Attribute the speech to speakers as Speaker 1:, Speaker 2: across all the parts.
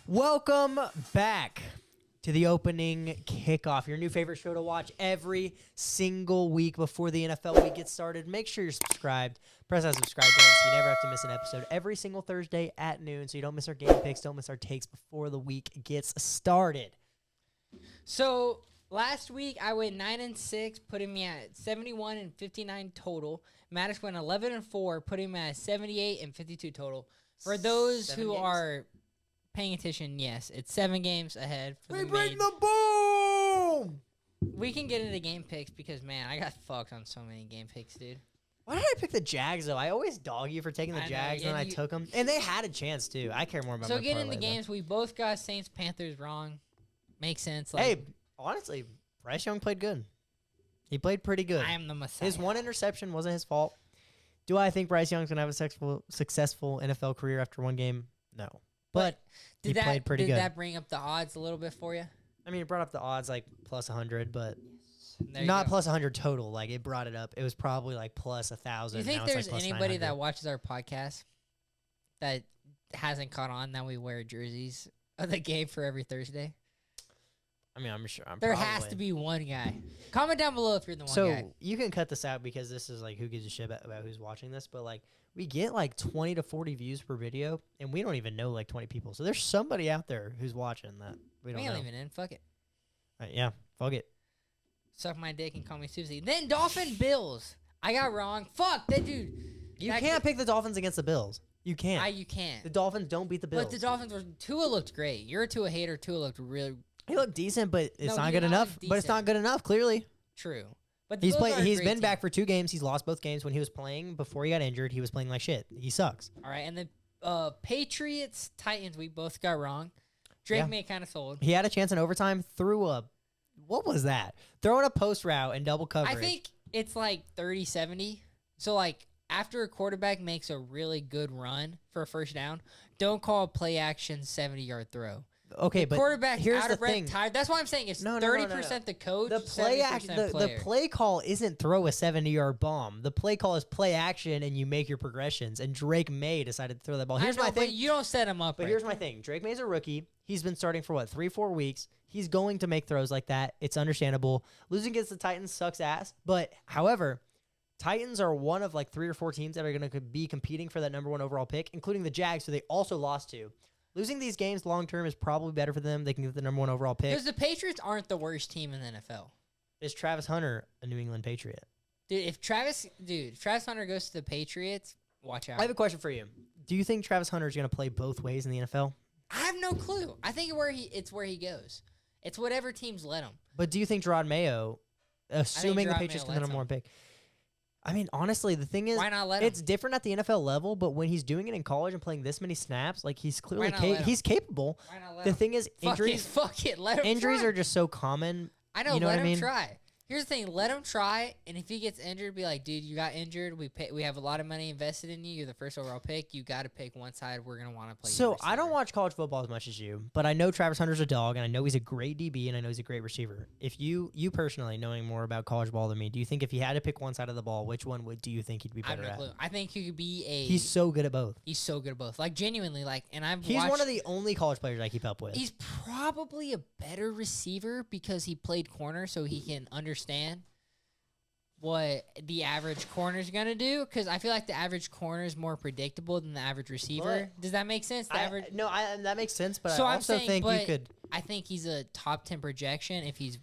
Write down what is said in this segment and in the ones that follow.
Speaker 1: Welcome back to the Opening Kickoff, your new favorite show to watch every single week before the NFL week gets started. Make sure you're subscribed. Press that subscribe button so you never have to miss an episode every single Thursday at noon, so you don't miss our game picks, don't miss our takes before the week gets started.
Speaker 2: So last week I went 9-6, putting me at 71 and 59 total. Maddox went 11-4, putting me at 78 and 52 total. For those who are paying attention, yes, it's 7 games ahead.
Speaker 1: We bring the boom!
Speaker 2: We can get into game picks because, man, I got fucked on so many game picks, dude.
Speaker 1: Why did I pick the Jags, though? I always dog you for taking the Jags when I took them. And they had a chance, too. I care more about my parlay.
Speaker 2: So getting into games, we both got Saints-Panthers wrong. Makes sense.
Speaker 1: Hey, honestly, Bryce Young played good. He played pretty good.
Speaker 2: I am the Messiah.
Speaker 1: His one interception wasn't his fault. Do I think Bryce Young's going to have a successful NFL career after one game? No. But he played pretty good.
Speaker 2: Did that bring up the odds a little bit for you?
Speaker 1: I mean, it brought up the odds like plus 100, but
Speaker 2: yes.
Speaker 1: Not plus 100 total. Like, it brought it up. It was probably like plus 1,000.
Speaker 2: Do you think there's anybody that watches our podcast that hasn't caught on that we wear jerseys of the game for every Thursday?
Speaker 1: I mean, I'm sure.
Speaker 2: There has to be one guy. Comment down below if you're the one guy.
Speaker 1: So you can cut this out because this is like who gives a shit about who's watching this. But like we get like 20 to 40 views per video, and we don't even know like 20 people. So there's somebody out there who's watching that we don't know.
Speaker 2: Even in. Fuck it.
Speaker 1: Yeah, fuck it.
Speaker 2: Suck my dick and call me Susie. Then Dolphin Bills. I got wrong. Fuck that dude.
Speaker 1: You can't pick the Dolphins against the Bills. You can't.
Speaker 2: You can't.
Speaker 1: The Dolphins don't beat the Bills.
Speaker 2: But the Dolphins were. Tua looked great. You're a Tua hater. Tua looked really.
Speaker 1: He looked decent, but it's not good enough. But it's not good enough, clearly.
Speaker 2: True. But
Speaker 1: he's been back for 2 games. He's lost both games. When he was playing before he got injured, he was playing like shit. He sucks.
Speaker 2: All right, and the Patriots Titans we both got wrong. Drake may kind of sold.
Speaker 1: He had a chance in overtime. What was that? Throwing a post route and double coverage.
Speaker 2: I think it's like 30-70. So like after a quarterback makes a really good run for a first down, don't call a play action 70-yard throw.
Speaker 1: Okay, but
Speaker 2: quarterback
Speaker 1: here's
Speaker 2: out
Speaker 1: the
Speaker 2: of breath,
Speaker 1: thing.
Speaker 2: tired. That's why I'm saying it's 30% the coach,
Speaker 1: the play
Speaker 2: 70% player.
Speaker 1: The play call isn't throw a 70-yard bomb. The play call is play action, and you make your progressions. And Drake May decided to throw that ball. Here's my thing.
Speaker 2: But you don't set him up.
Speaker 1: But here's my thing. Drake May's a rookie. He's been starting for 3-4 weeks. He's going to make throws like that. It's understandable. Losing against the Titans sucks ass. But however, Titans are one of like 3 or 4 teams that are going to be competing for that #1 overall pick, including the Jags, who they also lost to. Losing these games long-term is probably better for them. They can get the #1 overall pick.
Speaker 2: Because the Patriots aren't the worst team in the NFL.
Speaker 1: Is Travis Hunter a New England Patriot?
Speaker 2: Dude, if Travis Hunter goes to the Patriots, watch out.
Speaker 1: I have a question for you. Do you think Travis Hunter is going to play both ways in the NFL?
Speaker 2: I have no clue. I think it's where he goes. It's whatever teams let him.
Speaker 1: But do you think Gerard Mayo, assuming the Patriots get the #1 pick, I mean, honestly, the thing is,
Speaker 2: why not let him?
Speaker 1: It's different at the NFL level, but when he's doing it in college and playing this many snaps, like he's clearly he's capable.
Speaker 2: Why not let
Speaker 1: the
Speaker 2: him?
Speaker 1: thing is, injuries
Speaker 2: let him
Speaker 1: injuries
Speaker 2: try.
Speaker 1: Are just so common.
Speaker 2: I know,
Speaker 1: you know
Speaker 2: let
Speaker 1: what I mean?
Speaker 2: him try. Here's the thing, let him try, and if he gets injured, be like, dude, you got injured. We have a lot of money invested in you. You're the first overall pick. You got to pick one side. We're going to want to play
Speaker 1: So I don't watch college football as much as you, but I know Travis Hunter's a dog, and I know he's a great DB, and I know he's a great receiver. If you personally, knowing more about college ball than me, do you think if he had to pick one side of the ball, which one do you think he'd be better at?
Speaker 2: I have no clue. I think he could be
Speaker 1: He's so good at both.
Speaker 2: He's so good at both. Like, genuinely, like, and
Speaker 1: He's one of the only college players I keep up with.
Speaker 2: He's probably a better receiver because he played corner, so he can understand what the average corner is going to do, because I feel like the average corner is more predictable than the average receiver. Does that make sense?
Speaker 1: That makes sense, but
Speaker 2: so
Speaker 1: I also think you could...
Speaker 2: I think he's a top 10 projection if he's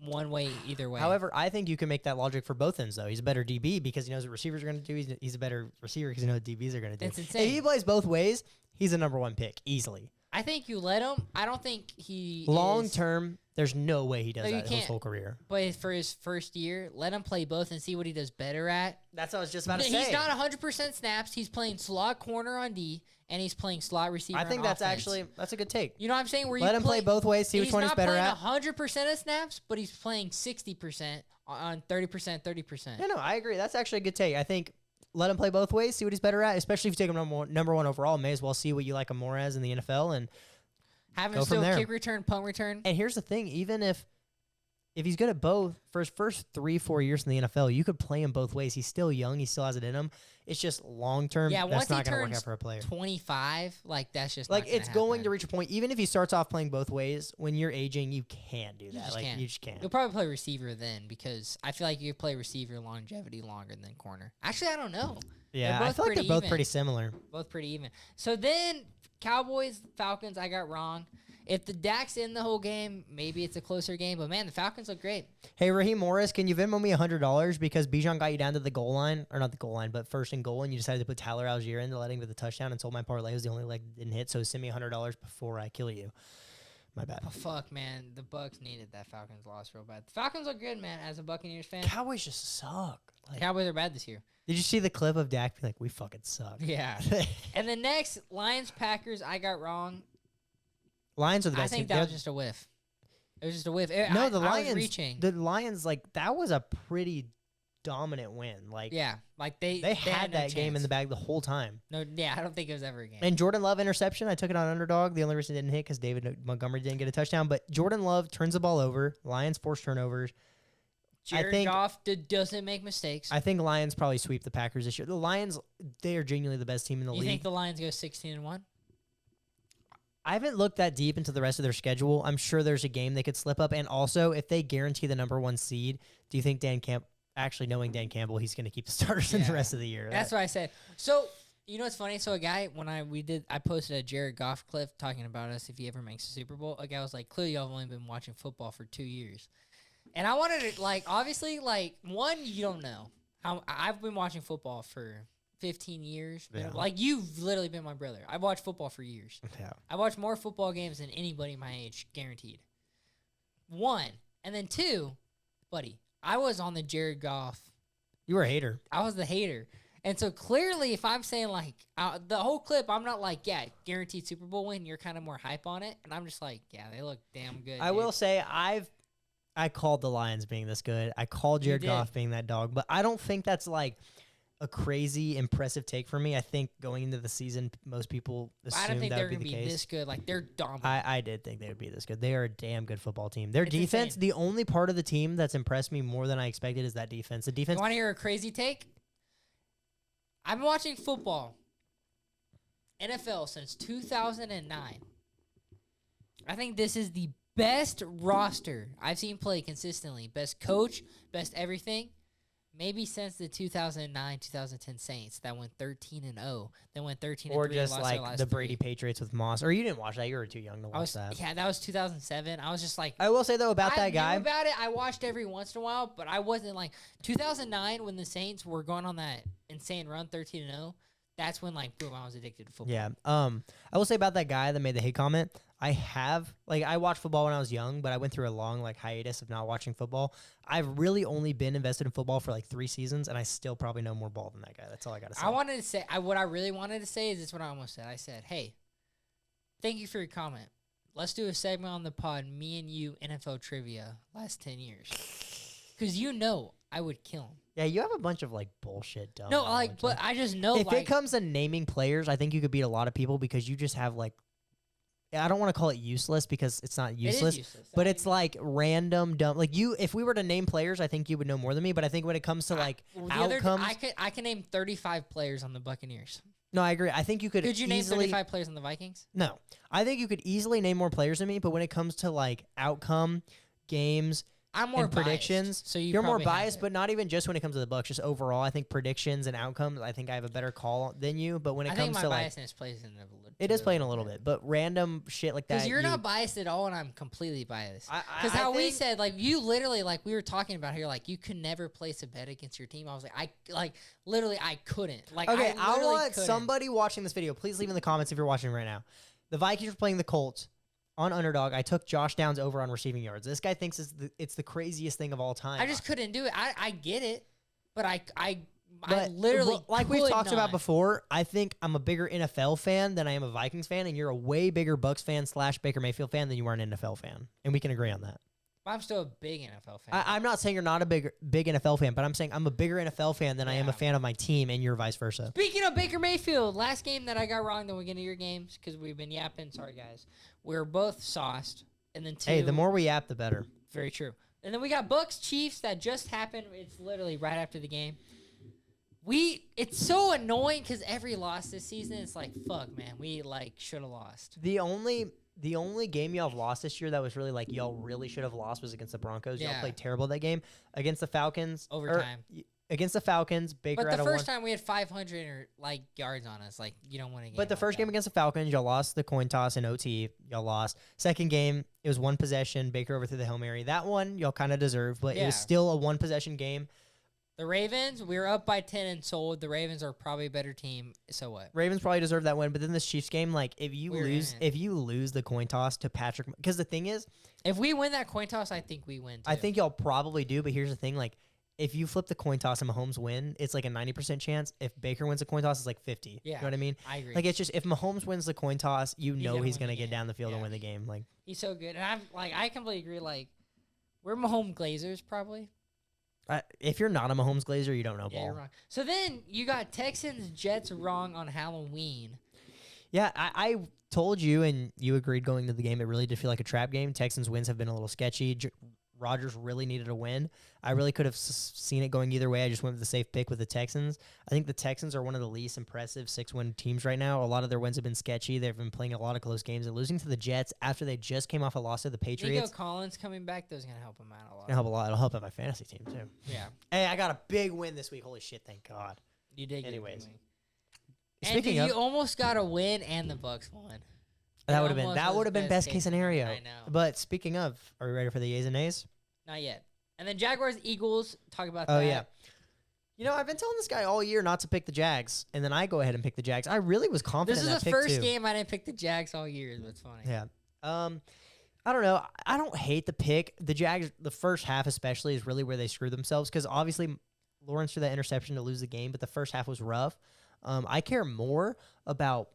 Speaker 2: one way either way.
Speaker 1: However, I think you can make that logic for both ends, though. He's a better DB because he knows what receivers are going to do. He's a better receiver because he knows what DBs are going to do.
Speaker 2: That's insane.
Speaker 1: If he plays both ways, he's a #1 pick, easily.
Speaker 2: I think you let him. I don't think he
Speaker 1: long-term, there's no way he does that his whole career.
Speaker 2: But for his first year, let him play both and see what he does better at.
Speaker 1: That's what I was just about to say.
Speaker 2: He's not 100% snaps. He's playing slot corner on D, and he's playing slot receiver on offense.
Speaker 1: That's a good take.
Speaker 2: You know what I'm saying?
Speaker 1: Let him play both ways, see which one he's better at.
Speaker 2: He's not playing 100% of snaps, but he's playing 60% on 30%, 30%.
Speaker 1: No, I agree. That's actually a good take. I think let him play both ways, see what he's better at, especially if you take him #1 overall. May as well see what you like him more as in the NFL and
Speaker 2: have him still kick return, punt return.
Speaker 1: And here's the thing, even if if he's good at both, for his first 3-4 years in the NFL, you could play him both ways. He's still young. He still has it in him. It's just long term.
Speaker 2: Yeah,
Speaker 1: that's
Speaker 2: once he
Speaker 1: not going to work
Speaker 2: turns
Speaker 1: out for a player.
Speaker 2: 25, like that's just
Speaker 1: Like
Speaker 2: not gonna
Speaker 1: it's going
Speaker 2: happen.
Speaker 1: to reach a point. Even if he starts off playing both ways, when you're aging, you can't do that.
Speaker 2: just
Speaker 1: Like
Speaker 2: can't.
Speaker 1: you just can't.
Speaker 2: You'll probably play receiver then because I feel like you play receiver longevity longer than corner. Actually, I don't know.
Speaker 1: Yeah,
Speaker 2: They're
Speaker 1: I
Speaker 2: both
Speaker 1: feel like they're
Speaker 2: pretty
Speaker 1: both
Speaker 2: even.
Speaker 1: pretty similar.
Speaker 2: Both pretty even. So then Cowboys, Falcons, I got wrong. If the Dak's in the whole game, maybe it's a closer game. But man, the Falcons look great.
Speaker 1: Hey, Raheem Morris, can you Venmo me $100 because Bijan got you down to the goal line, or not the goal line, but first and goal, and you decided to put Tyler Algier in to let him get the touchdown and sold my parlay. It was the only leg that didn't hit, so send me $100 before I kill you. My bad.
Speaker 2: Oh, fuck, man. The Bucs needed that Falcons loss real bad. The Falcons look good, man, as a Buccaneers fan.
Speaker 1: Cowboys just suck.
Speaker 2: The Cowboys are bad this year.
Speaker 1: Did you see the clip of Dak being like, "We fucking suck"?
Speaker 2: Yeah. And the next, Lions, Packers, I got wrong.
Speaker 1: Lions are the
Speaker 2: I
Speaker 1: best
Speaker 2: think
Speaker 1: team.
Speaker 2: that was just a whiff. It was just a whiff.
Speaker 1: The
Speaker 2: I was
Speaker 1: Lions.
Speaker 2: reaching.
Speaker 1: The Lions, like that was a pretty dominant win. Like
Speaker 2: Yeah, like they
Speaker 1: had
Speaker 2: no
Speaker 1: that game in
Speaker 2: chance.
Speaker 1: the bag the whole time.
Speaker 2: No, yeah, I don't think it was ever a game.
Speaker 1: And Jordan Love interception, I took it on underdog. The only reason it didn't hit because David Montgomery didn't get a touchdown. But Jordan Love turns the ball over. Lions force turnovers.
Speaker 2: Jared Goff doesn't make mistakes.
Speaker 1: I think Lions probably sweep the Packers this year. The Lions, they are genuinely the best team in the
Speaker 2: You
Speaker 1: league.
Speaker 2: think the Lions go 16-1?
Speaker 1: I haven't looked that deep into the rest of their schedule. I'm sure there's a game they could slip up. And also, if they guarantee the number 1 seed, do you think actually knowing Dan Campbell, he's going to keep the starters in the
Speaker 2: Yeah.
Speaker 1: rest of the year?
Speaker 2: That's what I said. So you know what's funny? So a guy I posted a Jared Goff clip talking about us if he ever makes a Super Bowl. A guy was like, clearly y'all have only been watching football for 2 years. And I wanted to, like, obviously, like, one, you don't know. I've been watching football for 15 years.
Speaker 1: Yeah.
Speaker 2: Like, you've literally been my brother. I've watched football for years.
Speaker 1: Yeah.
Speaker 2: I watched more football games than anybody my age, guaranteed. One. And then two, buddy, I was on the Jared Goff.
Speaker 1: You were a hater.
Speaker 2: I was the hater. And so clearly, if I'm saying, like, the whole clip, I'm not like, yeah, guaranteed Super Bowl win. You're kind of more hype on it. And I'm just like, yeah, they look damn good.
Speaker 1: I will say I called the Lions being this good. I called Jared
Speaker 2: did.
Speaker 1: Goff being that dog, but I don't think that's like a crazy impressive take for me. I think going into the season, most people
Speaker 2: I don't
Speaker 1: assumed
Speaker 2: think
Speaker 1: that
Speaker 2: they're
Speaker 1: would
Speaker 2: going
Speaker 1: be
Speaker 2: to
Speaker 1: the
Speaker 2: be
Speaker 1: case.
Speaker 2: this good. Like, they're dominant.
Speaker 1: I did think they would be this good. They are a damn good football team. Their
Speaker 2: It's
Speaker 1: defense,
Speaker 2: insane.
Speaker 1: the only part of the team that's impressed me more than I expected is that defense. The
Speaker 2: You
Speaker 1: defense,
Speaker 2: want to hear a crazy take? I've been watching football, NFL, since 2009. I think this is the best roster I've seen play consistently. Best coach, best everything. Maybe since the 2009-2010 Saints that went 13-0. Then went 13-3.
Speaker 1: or just
Speaker 2: lost their
Speaker 1: like
Speaker 2: last
Speaker 1: the
Speaker 2: three.
Speaker 1: Brady Patriots with Moss. Or you didn't watch that. You were too young to
Speaker 2: I
Speaker 1: watch
Speaker 2: was,
Speaker 1: that.
Speaker 2: yeah, that was 2007. I was just like,
Speaker 1: I will say though about
Speaker 2: I
Speaker 1: that guy.
Speaker 2: knew about it. I watched every once in a while, but I wasn't like 2009 when the Saints were going on that insane run, 13-0. That's when, like, boom, I was addicted to football.
Speaker 1: Yeah. I will say about that guy that made the hate comment. I watched football when I was young, but I went through a long hiatus of not watching football. I've really only been invested in football for like 3 seasons, and I still probably know more ball than that guy. That's all I gotta say.
Speaker 2: I wanted to say, what I really wanted to say is this: what I almost said. I said, hey, thank you for your comment. Let's do a segment on the pod, me and you, NFL trivia, last 10 years. Because I would kill him.
Speaker 1: Yeah, you have a bunch of like bullshit dumb.
Speaker 2: No,
Speaker 1: knowledge,
Speaker 2: but I just know,
Speaker 1: if it comes to naming players, I think you could beat a lot of people because you just have like, I don't want to call it useless because it's not useless,
Speaker 2: It is useless.
Speaker 1: but it's like random dumb. Like if we were to name players, I think you would know more than me. But I think when it comes to like outcomes,
Speaker 2: I can name 35 players on the Buccaneers.
Speaker 1: no, I agree. I think you could.
Speaker 2: Could you name
Speaker 1: easily,
Speaker 2: 35 players on the Vikings?
Speaker 1: No, I think you could easily name more players than me. But when it comes to like outcome, games,
Speaker 2: I'm more
Speaker 1: and predictions,
Speaker 2: biased, so
Speaker 1: you're more
Speaker 2: probably have
Speaker 1: biased,
Speaker 2: it.
Speaker 1: but not even just when it comes to the Bucks. Just overall, I think predictions and outcomes, I think I have a better call than you. But when it
Speaker 2: I think
Speaker 1: comes
Speaker 2: my
Speaker 1: to like,
Speaker 2: biasness plays in a little.
Speaker 1: it is playing a little bit. But random shit like that,
Speaker 2: Because you're not biased at all, and I'm completely biased.
Speaker 1: I
Speaker 2: Because how we
Speaker 1: think-
Speaker 2: said, like, you literally, like, we were talking about here, like, you could never place a bet against your team. I was like, literally, I couldn't. Like,
Speaker 1: Okay,
Speaker 2: I
Speaker 1: I
Speaker 2: literally
Speaker 1: want
Speaker 2: couldn't.
Speaker 1: somebody watching this video. Please leave in the comments if you're watching right now. The Vikings are playing the Colts on underdog. I took Josh Downs over on receiving yards. This guy thinks it's the craziest thing of all time.
Speaker 2: I just couldn't do it. I get it, but I
Speaker 1: But,
Speaker 2: literally
Speaker 1: well, like we've
Speaker 2: could
Speaker 1: talked about
Speaker 2: not.
Speaker 1: before, I think I'm a bigger NFL fan than I am a Vikings fan, and you're a way bigger Bucks fan / Baker Mayfield fan than you are an NFL fan, and we can agree on that.
Speaker 2: I'm still a big NFL fan.
Speaker 1: I'm not saying you're not a big NFL fan, but I'm saying I'm a bigger NFL fan than I am a
Speaker 2: Yeah.
Speaker 1: fan of my team, and you're vice versa.
Speaker 2: Speaking of Baker Mayfield, last game that I got wrong, then we get into your games because we've been yapping. Sorry, guys. We're both sauced. And then two.
Speaker 1: Hey, the more we yap, the better.
Speaker 2: Very true. And then we got Bucks Chiefs that just happened. It's literally right after the game. It's so annoying because every loss this season, it's like, fuck, man, we like should have lost.
Speaker 1: The only game y'all have lost this year that was really like y'all really should have lost was against the Broncos.
Speaker 2: Yeah.
Speaker 1: Y'all played terrible that game. Against the Falcons.
Speaker 2: Overtime.
Speaker 1: Against the Falcons, Baker
Speaker 2: But
Speaker 1: had
Speaker 2: the
Speaker 1: a
Speaker 2: first time we had 500 or like yards on us, like you don't win a game.
Speaker 1: But the first game against the Falcons, y'all lost the coin toss in OT. Y'all lost. Second game, it was one possession. Baker overthrew the Hail Mary. That one y'all kind of deserved, but it was still a one possession game.
Speaker 2: The Ravens, we were up by 10 and sold. The Ravens are probably a better team. So what?
Speaker 1: Ravens probably deserve that win, but then this Chiefs game, like if you lose the coin toss to Patrick, because the thing is,
Speaker 2: if we win that coin toss, I think we win too.
Speaker 1: I think y'all probably do, but here's the thing, like if you flip the coin toss and Mahomes win, it's like a 90% chance. If Baker wins the coin toss, it's like 50.
Speaker 2: Yeah,
Speaker 1: you know what I mean?
Speaker 2: I agree.
Speaker 1: Like it's just if Mahomes wins the coin toss, he's gonna get down the field and win the game. Like
Speaker 2: he's so good, and I completely agree. Like we're Mahomes Glazers probably.
Speaker 1: If you're not a Mahomes Glazer, you don't know ball.
Speaker 2: You're wrong. So then you got Texans Jets wrong on Halloween.
Speaker 1: Yeah, I told you, and you agreed going to the game. It really did feel like a trap game. Texans wins have been a little sketchy. Rodgers really needed a win. I really could have seen it going either way. I just went with the safe pick with the Texans. I think the Texans are one of the least impressive 6-win teams right now. A lot of their wins have been sketchy. They've been playing a lot of close games and losing to the Jets after they just came off a loss to the Patriots.
Speaker 2: Nico Collins coming back, that's going to help him out a lot.
Speaker 1: It'll help a lot. It'll help out my fantasy team, too.
Speaker 2: Yeah.
Speaker 1: Hey, I got a big win this week. Holy shit, thank God.
Speaker 2: You did.
Speaker 1: Anyways.
Speaker 2: Speaking of, you almost got a win and the Bucks won.
Speaker 1: That would have been best case scenario.
Speaker 2: I know.
Speaker 1: But speaking of, are we ready for the yeas and nays?
Speaker 2: Not yet. And then Jaguars, Eagles, talk about that.
Speaker 1: Oh, yeah. You know, I've been telling this guy all year not to pick the Jags, and then I go ahead and pick the Jags. I really was confident in that pick, too.
Speaker 2: This is the first game I didn't pick the Jags all year, is what's funny.
Speaker 1: Yeah. I don't know. I don't hate the pick. The Jags, the first half especially, is really where they screw themselves, because obviously Lawrence threw that interception to lose the game, but the first half was rough. I care more about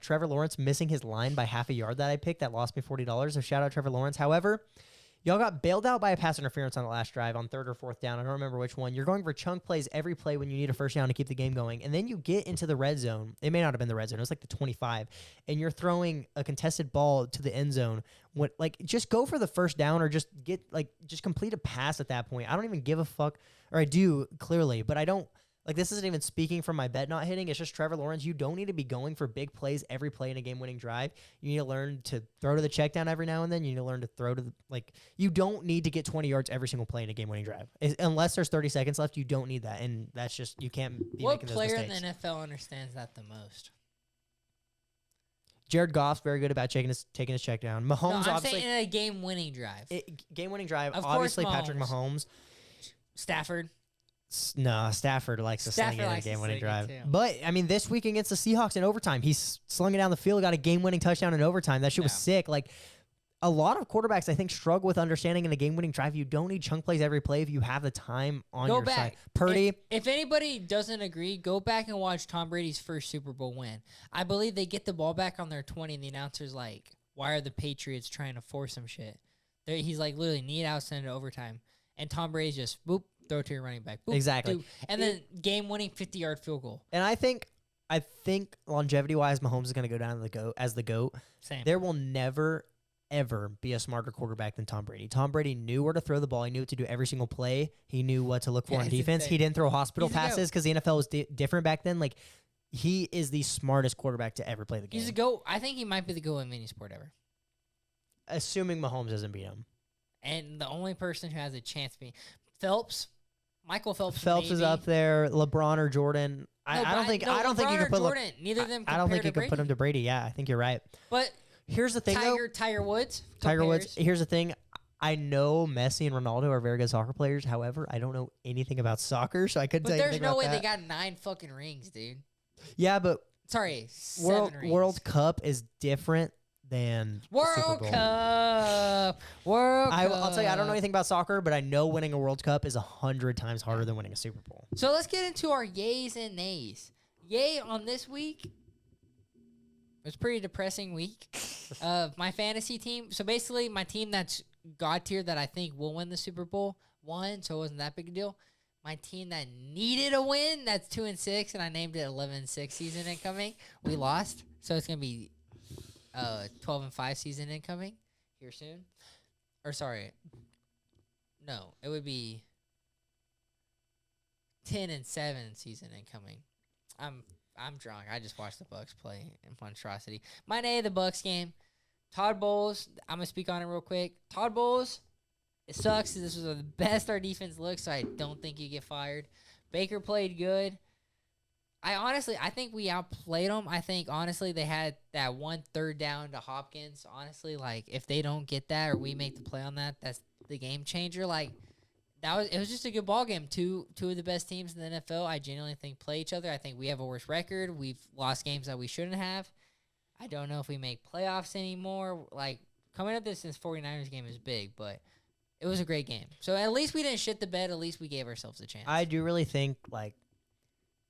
Speaker 1: Trevor Lawrence missing his line by half a yard that I picked that lost me $40. So shout out Trevor Lawrence. However, y'all got bailed out by a pass interference on the last drive on third or fourth down. I don't remember which one. You're going for chunk plays every play when you need a first down to keep the game going. And then you get into the red zone. It may not have been the red zone. It was like the 25. And you're throwing a contested ball to the end zone. Just go for the first down or just complete a pass at that point. I don't even give a fuck. Or I do, clearly. But I don't. Like, this isn't even speaking from my bet not hitting. It's just Trevor Lawrence. You don't need to be going for big plays every play in a game-winning drive. You need to learn to throw to the check down every now and then. You need to learn to throw to the, you don't need to get 20 yards every single play in a game-winning drive. Unless there's 30 seconds left, you don't need that. And that's just, you can't be making those mistakes.
Speaker 2: What player in the NFL understands that the most?
Speaker 1: Jared Goff's very good about taking his check down. Mahomes,
Speaker 2: I'm
Speaker 1: obviously.
Speaker 2: saying in a game-winning drive.
Speaker 1: Game-winning drive,
Speaker 2: of
Speaker 1: obviously
Speaker 2: course,
Speaker 1: Patrick Mahomes.
Speaker 2: Stafford.
Speaker 1: No, Stafford likes to sling it in a game-winning drive. But, I mean, this week against the Seahawks in overtime, he slung it down the field, got a game-winning touchdown in overtime. That shit was sick. Like, a lot of quarterbacks, I think, struggle with understanding in a game-winning drive. You don't need chunk plays every play if you have the time on your side. Purdy.
Speaker 2: If anybody doesn't agree, go back and watch Tom Brady's first Super Bowl win. I believe they get the ball back on their 20, and the announcer's like, why are the Patriots trying to force some shit? He's like, literally, need out, send it to overtime. And Tom Brady's just, boop, throw it to your running back. Boop,
Speaker 1: exactly.
Speaker 2: Doop. And then game-winning 50-yard field goal.
Speaker 1: And I think longevity-wise, Mahomes is going to go down as the GOAT.
Speaker 2: Same.
Speaker 1: There will never, ever be a smarter quarterback than Tom Brady. Tom Brady knew where to throw the ball. He knew what to do every single play. He knew what to look for on defense. He didn't throw hospital passes because the NFL was different back then. Like, he is the smartest quarterback to ever play the game.
Speaker 2: He's a GOAT. I think he might be the GOAT in any sport ever.
Speaker 1: Assuming Mahomes doesn't beat him.
Speaker 2: And the only person who has a chance to be Michael Phelps.
Speaker 1: Phelps
Speaker 2: maybe.
Speaker 1: is up there. LeBron or Jordan. I don't think you can put
Speaker 2: Jordan. Neither of them.
Speaker 1: I don't think you can put him to Brady. Yeah, I think you're right.
Speaker 2: But
Speaker 1: here's the thing,
Speaker 2: Tiger Woods.
Speaker 1: Here's the thing. I know Messi and Ronaldo are very good soccer players. However, I don't know anything about soccer, so I couldn't tell you anything about that.
Speaker 2: But there's no way they got 9 fucking rings, dude.
Speaker 1: Yeah, but
Speaker 2: 7 rings.
Speaker 1: World Cup is different than
Speaker 2: World Cup.
Speaker 1: I'll tell you, I don't know anything about soccer, but I know winning a World Cup is 100 times harder than winning a Super Bowl.
Speaker 2: So let's get into our yays and nays. Yay on this week. It was a pretty depressing week of my fantasy team. So basically, my team that's God tier that I think will win the Super Bowl won, so it wasn't that big a deal. My team that needed a win, that's 2-6, and I named it 11-6 season incoming. We lost, so it's gonna be 12-5 season incoming here soon. Or sorry, No, it would be 10-7 season incoming. I'm drunk. I just watched the Bucks play in monstrosity. My name of the Bucks game. Todd Bowles. I'm gonna speak on it real quick. Todd Bowles. It sucks. This was the best our defense looked, so I don't think you get fired. Baker played good. I think we outplayed them. I think, honestly, they had that 1 3rd down to Hopkins. Honestly, like, if they don't get that or we make the play on that, that's the game changer. Like, it was just a good ball game. Two of the best teams in the NFL, I genuinely think, play each other. I think we have a worse record. We've lost games that we shouldn't have. I don't know if we make playoffs anymore. Like, coming up this 49ers game is big, but it was a great game. So at least we didn't shit the bed. At least we gave ourselves a chance.
Speaker 1: I do really think, like,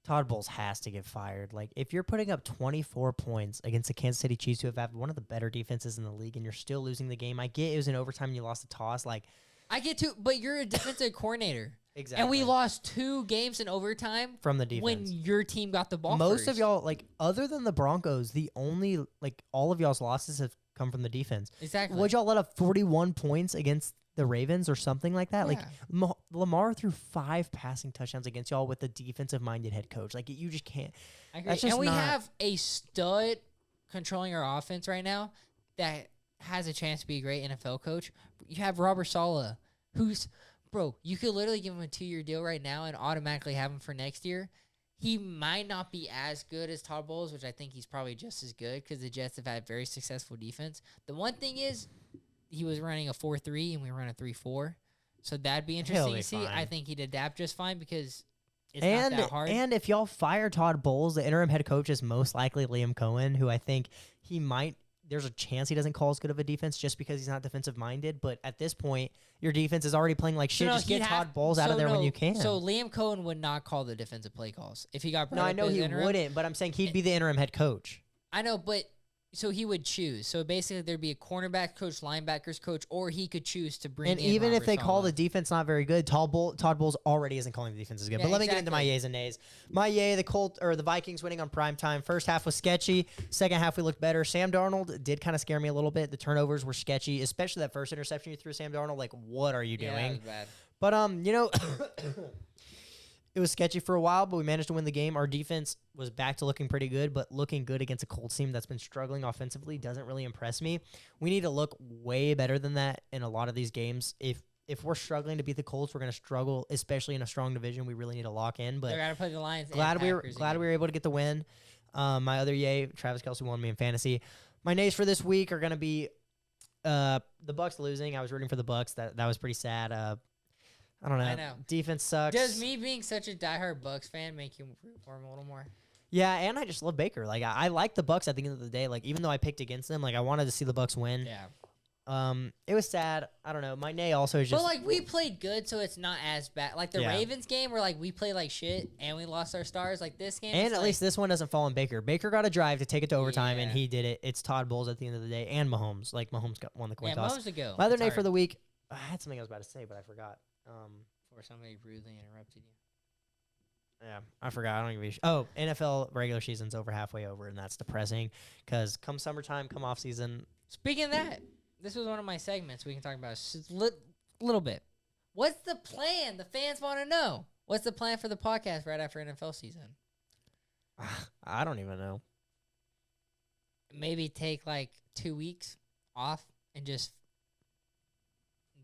Speaker 1: Todd Bowles has to get fired. Like, if you're putting up 24 points against the Kansas City Chiefs, who have had one of the better defenses in the league, and you're still losing the game, I get it was in overtime and you lost the toss. Like,
Speaker 2: I get to, but you're a defensive coordinator.
Speaker 1: Exactly.
Speaker 2: And we lost 2 games in overtime
Speaker 1: from the defense
Speaker 2: when your team got the ball
Speaker 1: Most
Speaker 2: first.
Speaker 1: of y'all, like, other than the Broncos, the only, like, all of y'all's losses have come from the defense.
Speaker 2: Exactly.
Speaker 1: Would y'all let up 41 points against the Ravens or something like that?
Speaker 2: Yeah.
Speaker 1: Like, Lamar threw 5 passing touchdowns against y'all with a defensive-minded head coach. Like, you just can't.
Speaker 2: I agree.
Speaker 1: That's just
Speaker 2: and we
Speaker 1: not-
Speaker 2: have a stud controlling our offense right now that has a chance to be a great NFL coach. You have Robert Saleh, who's, bro, you could literally give him a 2-year deal right now and automatically have him for next year. He might not be as good as Todd Bowles, which I think he's probably just as good because the Jets have had very successful defense. The one thing is, he was running a 4-3 and we run a 3-4. So that'd be interesting to see.
Speaker 1: fine.
Speaker 2: I think he'd adapt just fine because it's not that hard.
Speaker 1: And if y'all fire Todd Bowles, the interim head coach is most likely Liam Cohen, who I think he might. There's a chance he doesn't call as good of a defense just because he's not defensive minded. But at this point, your defense is already playing like shit.
Speaker 2: No,
Speaker 1: just get
Speaker 2: he'd
Speaker 1: Todd Bowles out of there when you can.
Speaker 2: So Liam Cohen would not call the defensive play calls if he got brought
Speaker 1: no, I
Speaker 2: up
Speaker 1: know
Speaker 2: as
Speaker 1: he
Speaker 2: interim.
Speaker 1: wouldn't, but I'm saying he'd be the interim head coach.
Speaker 2: I know, but so he would choose. So basically, there'd be a cornerback coach, linebackers coach, or he could choose to bring.
Speaker 1: And
Speaker 2: in
Speaker 1: even if
Speaker 2: Robert
Speaker 1: they call
Speaker 2: Saleh.
Speaker 1: the defense not very good, Todd Bowles already isn't calling the defense as good.
Speaker 2: Yeah,
Speaker 1: But let me get into my
Speaker 2: exactly.
Speaker 1: yays and nays. My yay, the Vikings winning on prime time. First half was sketchy. Second half we looked better. Sam Darnold did kind of scare me a little bit. The turnovers were sketchy, especially that first interception you threw, Sam Darnold. Like, what are you
Speaker 2: Yeah,
Speaker 1: doing?
Speaker 2: that was bad.
Speaker 1: But you know, it was sketchy for a while, but we managed to win the game. Our defense was back to looking pretty good, but looking good against a Colts team that's been struggling offensively doesn't really impress me. We need to look way better than that in a lot of these games. If we're struggling to beat the Colts, we're going to struggle, especially in a strong division. We really need to lock in. But
Speaker 2: They got to play the Lions.
Speaker 1: glad
Speaker 2: and
Speaker 1: we were
Speaker 2: Packers
Speaker 1: glad
Speaker 2: again.
Speaker 1: we were able to get the win. My other yay, Travis Kelce won me in fantasy. My nays for this week are going to be the Bucks losing. I was rooting for the Bucks. That was pretty sad. I don't know.
Speaker 2: I know.
Speaker 1: Defense sucks.
Speaker 2: Does me being such a diehard Bucks fan make you root for him a little more?
Speaker 1: Yeah, and I just love Baker. Like I like the Bucks at the end of the day. Like even though I picked against them, like I wanted to see the Bucks win.
Speaker 2: Yeah.
Speaker 1: It was sad. I don't know. My nay also is just
Speaker 2: But like we played good, so it's not as bad. Like the
Speaker 1: Yeah.
Speaker 2: Ravens game, where like we played like shit and we lost our stars. Like this game,
Speaker 1: and
Speaker 2: it's
Speaker 1: at
Speaker 2: like,
Speaker 1: least this one doesn't fall on Baker. Baker got a drive to take it to overtime, and
Speaker 2: Yeah.
Speaker 1: he did it. It's Todd Bowles at the end of the day, and Mahomes. Like Mahomes won the coin
Speaker 2: yeah,
Speaker 1: toss.
Speaker 2: moments ago.
Speaker 1: My other
Speaker 2: It's
Speaker 1: nay for
Speaker 2: hard.
Speaker 1: the week. I had something I was about to say, but I forgot.
Speaker 2: Before somebody rudely interrupted you.
Speaker 1: Yeah, I forgot. I don't even. Oh, NFL regular season's over halfway over, and that's depressing. Because come summertime, come off season.
Speaker 2: Speaking of that, this was one of my segments we can talk about a little bit. What's the plan? The fans want to know. What's the plan for the podcast right after NFL season?
Speaker 1: I don't even know.
Speaker 2: Maybe take like 2 weeks off and just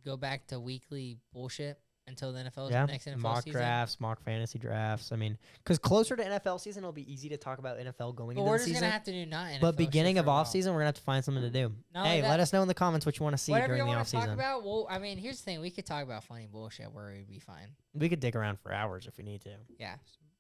Speaker 2: go back to weekly bullshit until the next NFL
Speaker 1: mock
Speaker 2: season.
Speaker 1: drafts, mock fantasy drafts. I mean, because closer to NFL season, it'll be easy to talk about NFL going
Speaker 2: But
Speaker 1: into
Speaker 2: we're
Speaker 1: the
Speaker 2: just
Speaker 1: season.
Speaker 2: gonna have to do not NFL.
Speaker 1: But beginning
Speaker 2: shit
Speaker 1: of
Speaker 2: for a while.
Speaker 1: off season, we're gonna have to find something to do.
Speaker 2: Not only
Speaker 1: Hey,
Speaker 2: that,
Speaker 1: let us know in the comments what you want to see
Speaker 2: whatever
Speaker 1: during
Speaker 2: you
Speaker 1: the
Speaker 2: want
Speaker 1: off
Speaker 2: to talk
Speaker 1: season.
Speaker 2: about. Well, I mean, here's the thing: we could talk about funny bullshit where we'd be fine.
Speaker 1: We could dig around for hours if we need to.
Speaker 2: Yeah.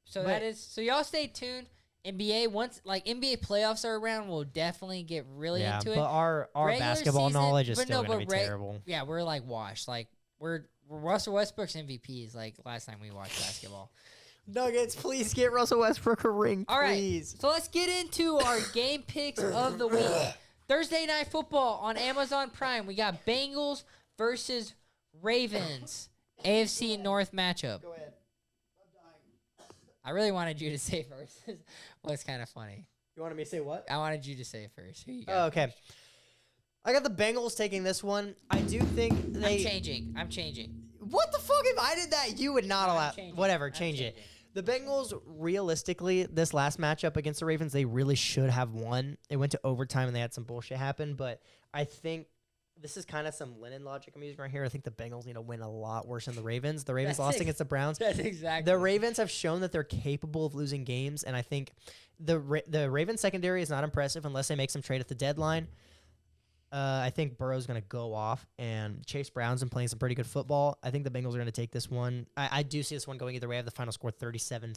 Speaker 2: So
Speaker 1: But-
Speaker 2: that is. So y'all stay tuned. NBA once like NBA playoffs are around, we'll definitely get really
Speaker 1: Yeah,
Speaker 2: into it.
Speaker 1: but our
Speaker 2: Regular
Speaker 1: basketball
Speaker 2: season-
Speaker 1: knowledge is
Speaker 2: but
Speaker 1: still
Speaker 2: no,
Speaker 1: gonna be
Speaker 2: but reg-
Speaker 1: terrible.
Speaker 2: Yeah, we're like washed. Like we're Russell Westbrook's MVPs. Like last time we watched basketball.
Speaker 1: Nuggets, please get Russell Westbrook a ring,
Speaker 2: All right,
Speaker 1: please.
Speaker 2: so let's get into our game picks of the week. Thursday Night Football on Amazon Prime. We got Bengals versus Ravens. AFC North matchup.
Speaker 1: Go ahead.
Speaker 2: I really wanted you to say first. Well, it's kind of funny.
Speaker 1: You wanted me to say what?
Speaker 2: I wanted you to say first. Who you got
Speaker 1: Oh, okay.
Speaker 2: first?
Speaker 1: I got the Bengals taking this one. I do think
Speaker 2: I'm
Speaker 1: they.
Speaker 2: changing.
Speaker 1: What the fuck? If I did that, you would not allow. Whatever, change it.
Speaker 2: changing.
Speaker 1: The Bengals, realistically, this last matchup against the Ravens, they really should have won. It went to overtime and they had some bullshit happen, but I think this is kind of some linen logic I'm using right here. I think the Bengals need to win a lot worse than the Ravens. The Ravens lost against the Browns.
Speaker 2: That's exactly.
Speaker 1: The Ravens have shown that they're capable of losing games, and I think the Ravens secondary is not impressive unless they make some trade at the deadline. I think Burrow's going to go off, and Chase Brown's been playing some pretty good football. I think the Bengals are going to take this one. I do see this one going either way. I have the final score 37-34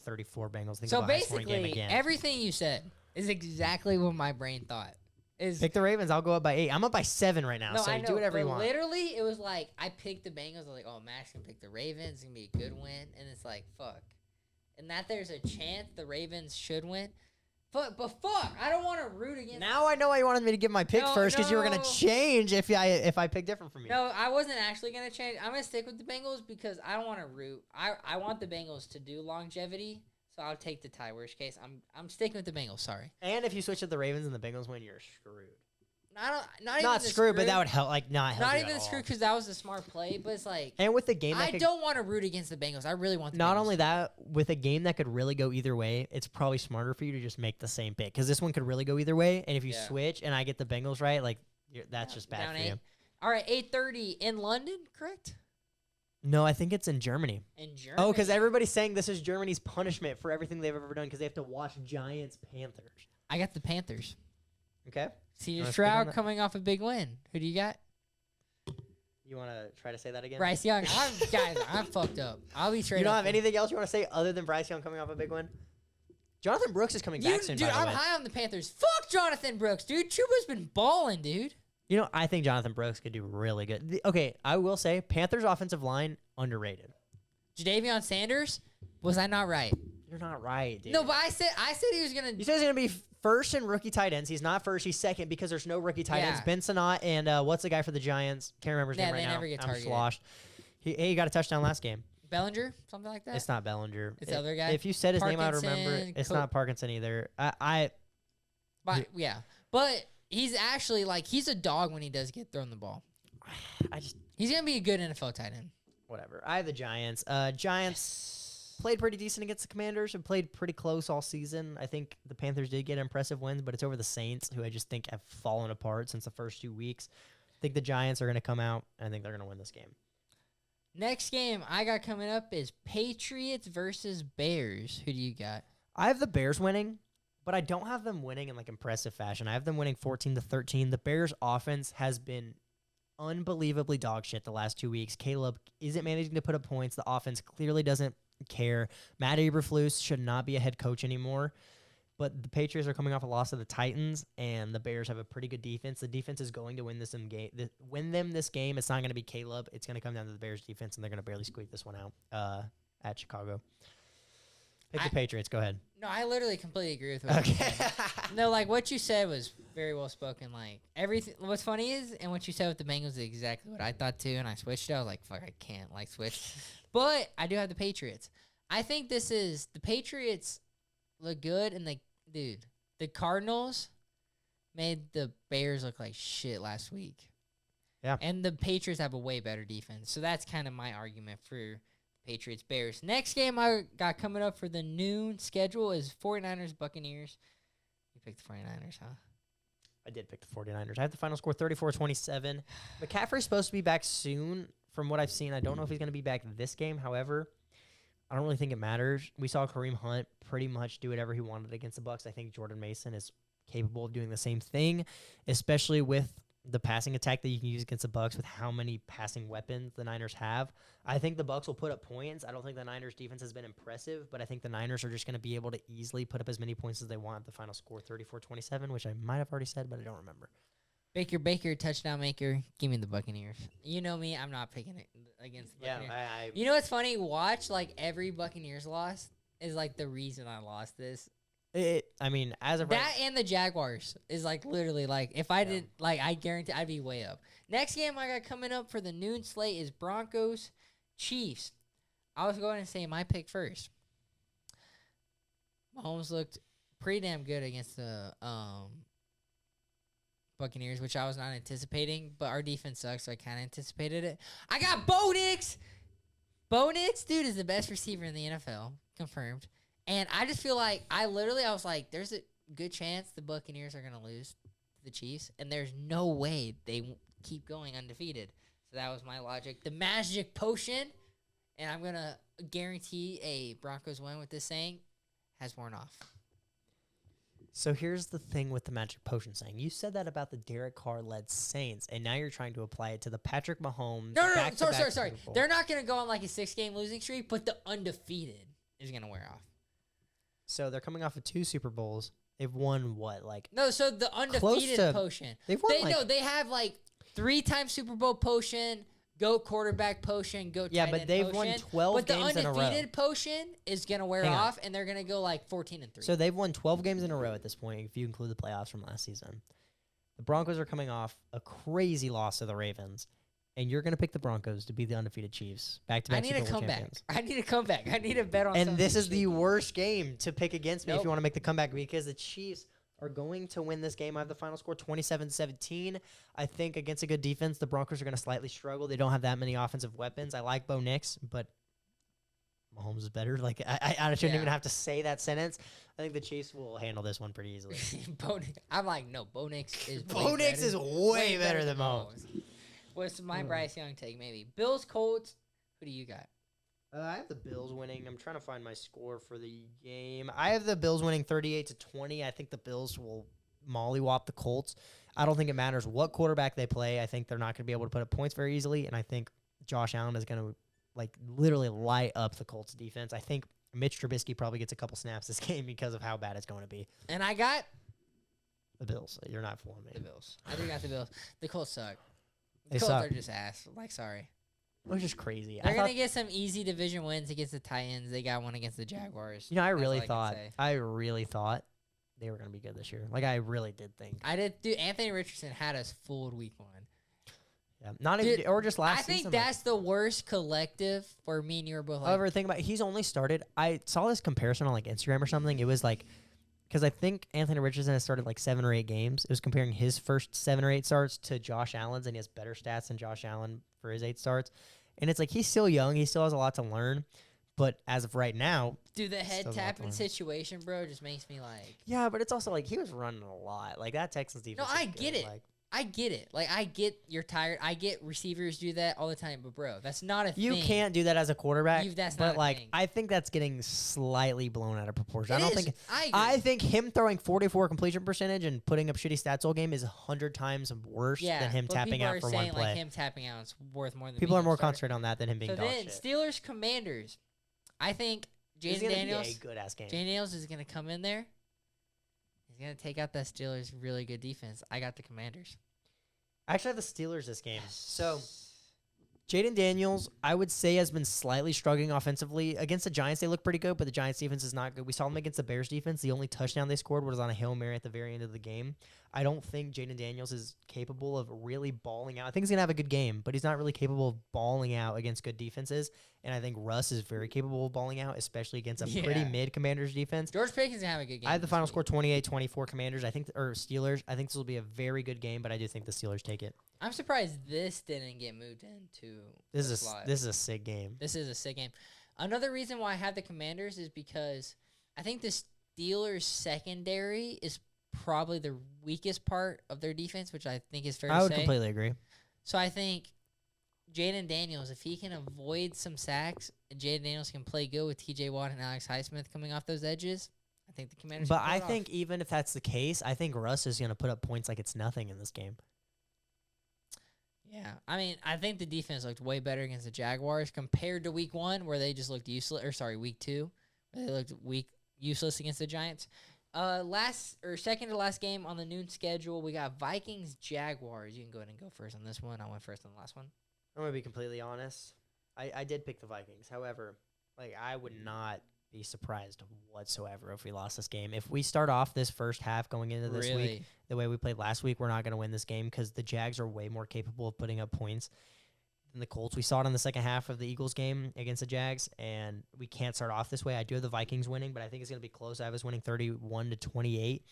Speaker 1: Bengals. I think
Speaker 2: So
Speaker 1: it's a high-scoring game
Speaker 2: basically,
Speaker 1: again.
Speaker 2: everything you said is exactly what my brain thought.
Speaker 1: Pick the Ravens. I'll go up by 8. I'm up by 7 right now,
Speaker 2: No,
Speaker 1: so
Speaker 2: I know,
Speaker 1: do whatever you
Speaker 2: but
Speaker 1: want.
Speaker 2: literally, it was like I picked the Bengals. I was like, oh, Max can pick the Ravens. It's going to be a good win. And it's like, fuck. And that there's a chance the Ravens should win. But fuck, I don't want to root against.
Speaker 1: Now I know why you wanted me to give my pick first, because you were going
Speaker 2: No.
Speaker 1: to change if I pick different from you.
Speaker 2: No, I wasn't actually going to change. I'm going to stick with the Bengals because I don't want to root. I want the Bengals to do longevity, so I'll take the tie. Worst case, I'm sticking with the Bengals. Sorry.
Speaker 1: And if you switch to the Ravens and the Bengals win, you're screwed.
Speaker 2: Not
Speaker 1: screwed, but that would help. Like not help.
Speaker 2: Not
Speaker 1: you
Speaker 2: even
Speaker 1: at
Speaker 2: screwed
Speaker 1: all.
Speaker 2: because that was a smart play. But it's like
Speaker 1: And with the game, that
Speaker 2: I
Speaker 1: could,
Speaker 2: don't want to root against the Bengals. I really want the
Speaker 1: not
Speaker 2: Bengals.
Speaker 1: only that, with a game that could really go either way, it's probably smarter for you to just make the same pick because this one could really go either way. And if you
Speaker 2: Yeah.
Speaker 1: switch and I get the Bengals right, like that's just bad
Speaker 2: down
Speaker 1: for
Speaker 2: 8.
Speaker 1: you.
Speaker 2: All right, 8:30 in London, correct?
Speaker 1: No, I think it's in Germany.
Speaker 2: In Germany.
Speaker 1: Oh, because everybody's saying this is Germany's punishment for everything they've ever done because they have to watch Giants Panthers.
Speaker 2: I got the Panthers.
Speaker 1: Okay.
Speaker 2: CJ
Speaker 1: Wanna speak on
Speaker 2: Stroud
Speaker 1: that?
Speaker 2: coming off a big win. Who do you got?
Speaker 1: You want to try to say that again?
Speaker 2: Bryce Young. I'm fucked up. I'll be straight
Speaker 1: You don't
Speaker 2: up
Speaker 1: have
Speaker 2: with
Speaker 1: anything else you want to say other than Bryce Young coming off a big win? Jonathan Brooks is coming back soon,
Speaker 2: dude,
Speaker 1: by the
Speaker 2: I'm
Speaker 1: way.
Speaker 2: high on the Panthers. Fuck Jonathan Brooks, dude. Chuba's been balling, dude.
Speaker 1: You know, I think Jonathan Brooks could do really good. Okay, I will say Panthers offensive line underrated.
Speaker 2: Jadavion Sanders, was I not right?
Speaker 1: You're not right, dude.
Speaker 2: No, but I said he was gonna.
Speaker 1: You said he's going to be first in rookie tight ends. He's not first. He's second because there's no rookie tight ends.
Speaker 2: Yeah.
Speaker 1: Ben Sinnott and what's the guy for the Giants? Can't remember his
Speaker 2: Yeah,
Speaker 1: name right
Speaker 2: they
Speaker 1: now.
Speaker 2: never get
Speaker 1: I'm
Speaker 2: targeted.
Speaker 1: sloshed. He got a touchdown last game.
Speaker 2: Bellinger, something like that.
Speaker 1: It's not Bellinger.
Speaker 2: It's the other guy?
Speaker 1: If you said his name, I would remember it.
Speaker 2: Parkinson,
Speaker 1: It's not Parkinson either.
Speaker 2: But yeah, but he's actually like he's a dog when he does get thrown the ball.
Speaker 1: I just
Speaker 2: He's gonna be a good NFL tight end.
Speaker 1: whatever. I have the Giants. Giants played pretty decent against the Commanders and played pretty close all season. I think the Panthers did get impressive wins, but it's over the Saints, who I just think have fallen apart since the first 2 weeks. I think the Giants are going to come out, and I think they're going to win this game.
Speaker 2: Next game I got coming up is Patriots versus Bears. Who do you got?
Speaker 1: I have the Bears winning, but I don't have them winning in like impressive fashion. I have them winning 14-13. The Bears offense has been unbelievably dog shit the last 2 weeks. Caleb isn't managing to put up points. The offense clearly doesn't care. Matt Eberflus should not be a head coach anymore. But the Patriots are coming off a loss to the Titans, and the Bears have a pretty good defense. The defense is going to win this game. Win them this game. It's not going to be Caleb. It's going to come down to the Bears defense, and they're going to barely squeak this one out at Chicago. Pick the Patriots. Go ahead.
Speaker 2: No, I literally completely agree with what you said. No, like what you said was very well spoken. Like everything. What's funny is, and what you said with the Bengals is exactly what I thought too. And I switched it. I was like, fuck, I can't like switch. But I do have the Patriots. I think the Patriots look good, and the Cardinals made the Bears look like shit last week.
Speaker 1: Yeah.
Speaker 2: And the Patriots have a way better defense. So that's kind of my argument for Patriots Bears. Next game I got coming up for the noon schedule is 49ers Buccaneers. You picked the 49ers, huh?
Speaker 1: I did pick the 49ers. I have the final score 34-27. McCaffrey's supposed to be back soon from what I've seen. I don't know if he's going to be back this game. However, I don't really think it matters. We saw Kareem Hunt pretty much do whatever he wanted against the Bucs. I think Jordan Mason is capable of doing the same thing, especially with the passing attack that you can use against the Bucs with how many passing weapons the Niners have. I think the Bucs will put up points. I don't think the Niners defense has been impressive, but I think the Niners are just going to be able to easily put up as many points as they want. The final score 34-27, which I might have already said, but I don't remember.
Speaker 2: Baker, touchdown maker. Give me the Buccaneers. You know me, I'm not picking it against the Buccaneers.
Speaker 1: I
Speaker 2: You know what's funny? Watch, like, every Buccaneers loss is, like, the reason I lost this.
Speaker 1: As of
Speaker 2: That and the Jaguars is, like, literally, like, if I didn't, like, I guarantee I'd be way up. Next game I got coming up for the noon slate is Broncos, Chiefs. I was going to say my pick first. Mahomes looked pretty damn good against the Buccaneers, which I was not anticipating, but our defense sucks, so I kind of anticipated it. I got Bo Nix Bo Nix, dude, is the best receiver in the NFL, confirmed. And I just feel like I was like, there's a good chance the Buccaneers are gonna lose to the Chiefs, and there's no way they keep going undefeated. So that was my logic. The magic potion, and I'm gonna guarantee a Broncos win with this saying, has worn off.
Speaker 1: So here's the thing with the magic potion saying. You said that about the Derek Carr-led Saints, and now you're trying to apply it to the Patrick Mahomes.
Speaker 2: No, sorry. They're not going to go on like a 6-game losing streak, but the undefeated is going to wear off.
Speaker 1: So they're coming off of 2 Super Bowls. They've won what, like?
Speaker 2: No, so the undefeated potion.
Speaker 1: They've won
Speaker 2: they have like 3-time Super Bowl potion, GOAT quarterback potion, GOAT tight end
Speaker 1: but they've won 12 games in a row.
Speaker 2: But the undefeated potion is going to wear off, and they're going to go like 14-3.
Speaker 1: So they've won 12 games in a row at this point, if you include the playoffs from last season. The Broncos are coming off a crazy loss to the Ravens, and you're going to pick the Broncos to be the undefeated Chiefs. Back-to-back Super Bowl champions.
Speaker 2: I need a comeback. I need a bet on
Speaker 1: And this is the worst game to pick against me if you want to make the comeback, because the Chiefs are going to win this game. I have the final score 27-17. I think against a good defense, the Broncos are going to slightly struggle. They don't have that many offensive weapons. I like Bo Nix, but Mahomes is better. Like I shouldn't even have to say that sentence. I think the Chiefs will handle this one pretty easily.
Speaker 2: I'm like, no, Bo Nix is
Speaker 1: way better than Mahomes.
Speaker 2: What's my Bryce Young take? Maybe Bills, Colts. Who do you got?
Speaker 1: I have the Bills winning. I'm trying to find my score for the game. I have the Bills winning 38-20. I think the Bills will mollywop the Colts. I don't think it matters what quarterback they play. I think they're not going to be able to put up points very easily, and I think Josh Allen is going to like literally light up the Colts defense. I think Mitch Trubisky probably gets a couple snaps this game because of how bad it's going to be.
Speaker 2: And I got
Speaker 1: the Bills. You're not fooling me.
Speaker 2: The Bills. I do got the Bills. The Colts suck.
Speaker 1: The
Speaker 2: Colts are just ass. Like, sorry.
Speaker 1: Which is crazy.
Speaker 2: They're going to get some easy division wins against the Titans. They got one against the Jaguars.
Speaker 1: You know, I really thought they were going to be good this year. Like, I really did think.
Speaker 2: I did. Dude, Anthony Richardson had us fooled week 1.
Speaker 1: Yeah, not even, or just last season.
Speaker 2: I think that's the worst collective for me and you were both.
Speaker 1: However, think about it, he's only started. I saw this comparison on like Instagram or something. It was like, because I think Anthony Richardson has started like 7 or 8 games. It was comparing his first 7 or 8 starts to Josh Allen's, and he has better stats than Josh Allen for his 8 starts. And it's like he's still young. He still has a lot to learn. But as of right now,
Speaker 2: dude, the head tapping situation, bro, just makes me like.
Speaker 1: Yeah, but it's also like he was running a lot. Like that Texans defense.
Speaker 2: No, I get it. Like, I get it. Like, I get you're tired. I get receivers do that all the time. But, bro, that's not a thing.
Speaker 1: You can't do that as a quarterback.
Speaker 2: That's
Speaker 1: but,
Speaker 2: not
Speaker 1: like,
Speaker 2: a thing.
Speaker 1: I think that's getting slightly blown out of proportion.
Speaker 2: I
Speaker 1: think him throwing 44 completion percentage and putting up shitty stats all game is 100 times worse than him tapping out for one play.
Speaker 2: Like, him tapping out is worth more than
Speaker 1: people are more concentrated on that than him being dog shit.
Speaker 2: Steelers, Commanders. I think Jaden Daniels.
Speaker 1: Be a good-ass game.
Speaker 2: Jaden Daniels is going to come in there. He's going to take out that Steelers' really good defense. I got the Commanders.
Speaker 1: I actually have the Steelers this game. So, Jaden Daniels, I would say, has been slightly struggling offensively. Against the Giants, they look pretty good, but the Giants' defense is not good. We saw them against the Bears' defense. The only touchdown they scored was on a Hail Mary at the very end of the game. I don't think Jaden Daniels is capable of really balling out. I think he's going to have a good game, but he's not really capable of balling out against good defenses. And I think Russ is very capable of balling out, especially against a pretty mid-Commanders defense.
Speaker 2: George Pickens is going to have a good game.
Speaker 1: I have the final score 28-24 Commanders. Or Steelers. I think this will be a very good game, but I do think the Steelers take it.
Speaker 2: I'm surprised this didn't get moved into
Speaker 1: this is a sick game.
Speaker 2: This is a sick game. Another reason why I have the Commanders is because I think the Steelers' secondary is probably the weakest part of their defense, which I think is fair to say.
Speaker 1: I would completely agree.
Speaker 2: So I think Jaden Daniels, if he can avoid some sacks, and Jaden Daniels can play good with T.J. Watt and Alex Highsmith coming off those edges, I think the Commanders.
Speaker 1: But I think even if that's the case, I think Russ is going to put up points like it's nothing in this game.
Speaker 2: Yeah, I mean, I think the defense looked way better against the Jaguars compared to Week 1, where they just looked useless. Or sorry, Week 2, where they looked useless against the Giants. Second to last game on the noon schedule, we got Vikings Jaguars. You can go ahead and go first on this one. I went first on the last one.
Speaker 1: I'm gonna be completely honest. I did pick the Vikings. However, like I would not be surprised whatsoever if we lost this game. If we start off this first half going into this week the way we played last week, we're not going to win this game because the Jags are way more capable of putting up points than the Colts. We saw it in the second half of the Eagles game against the Jags, and we can't start off this way. I do have the Vikings winning, but I think it's going to be close. I have us winning 31-28.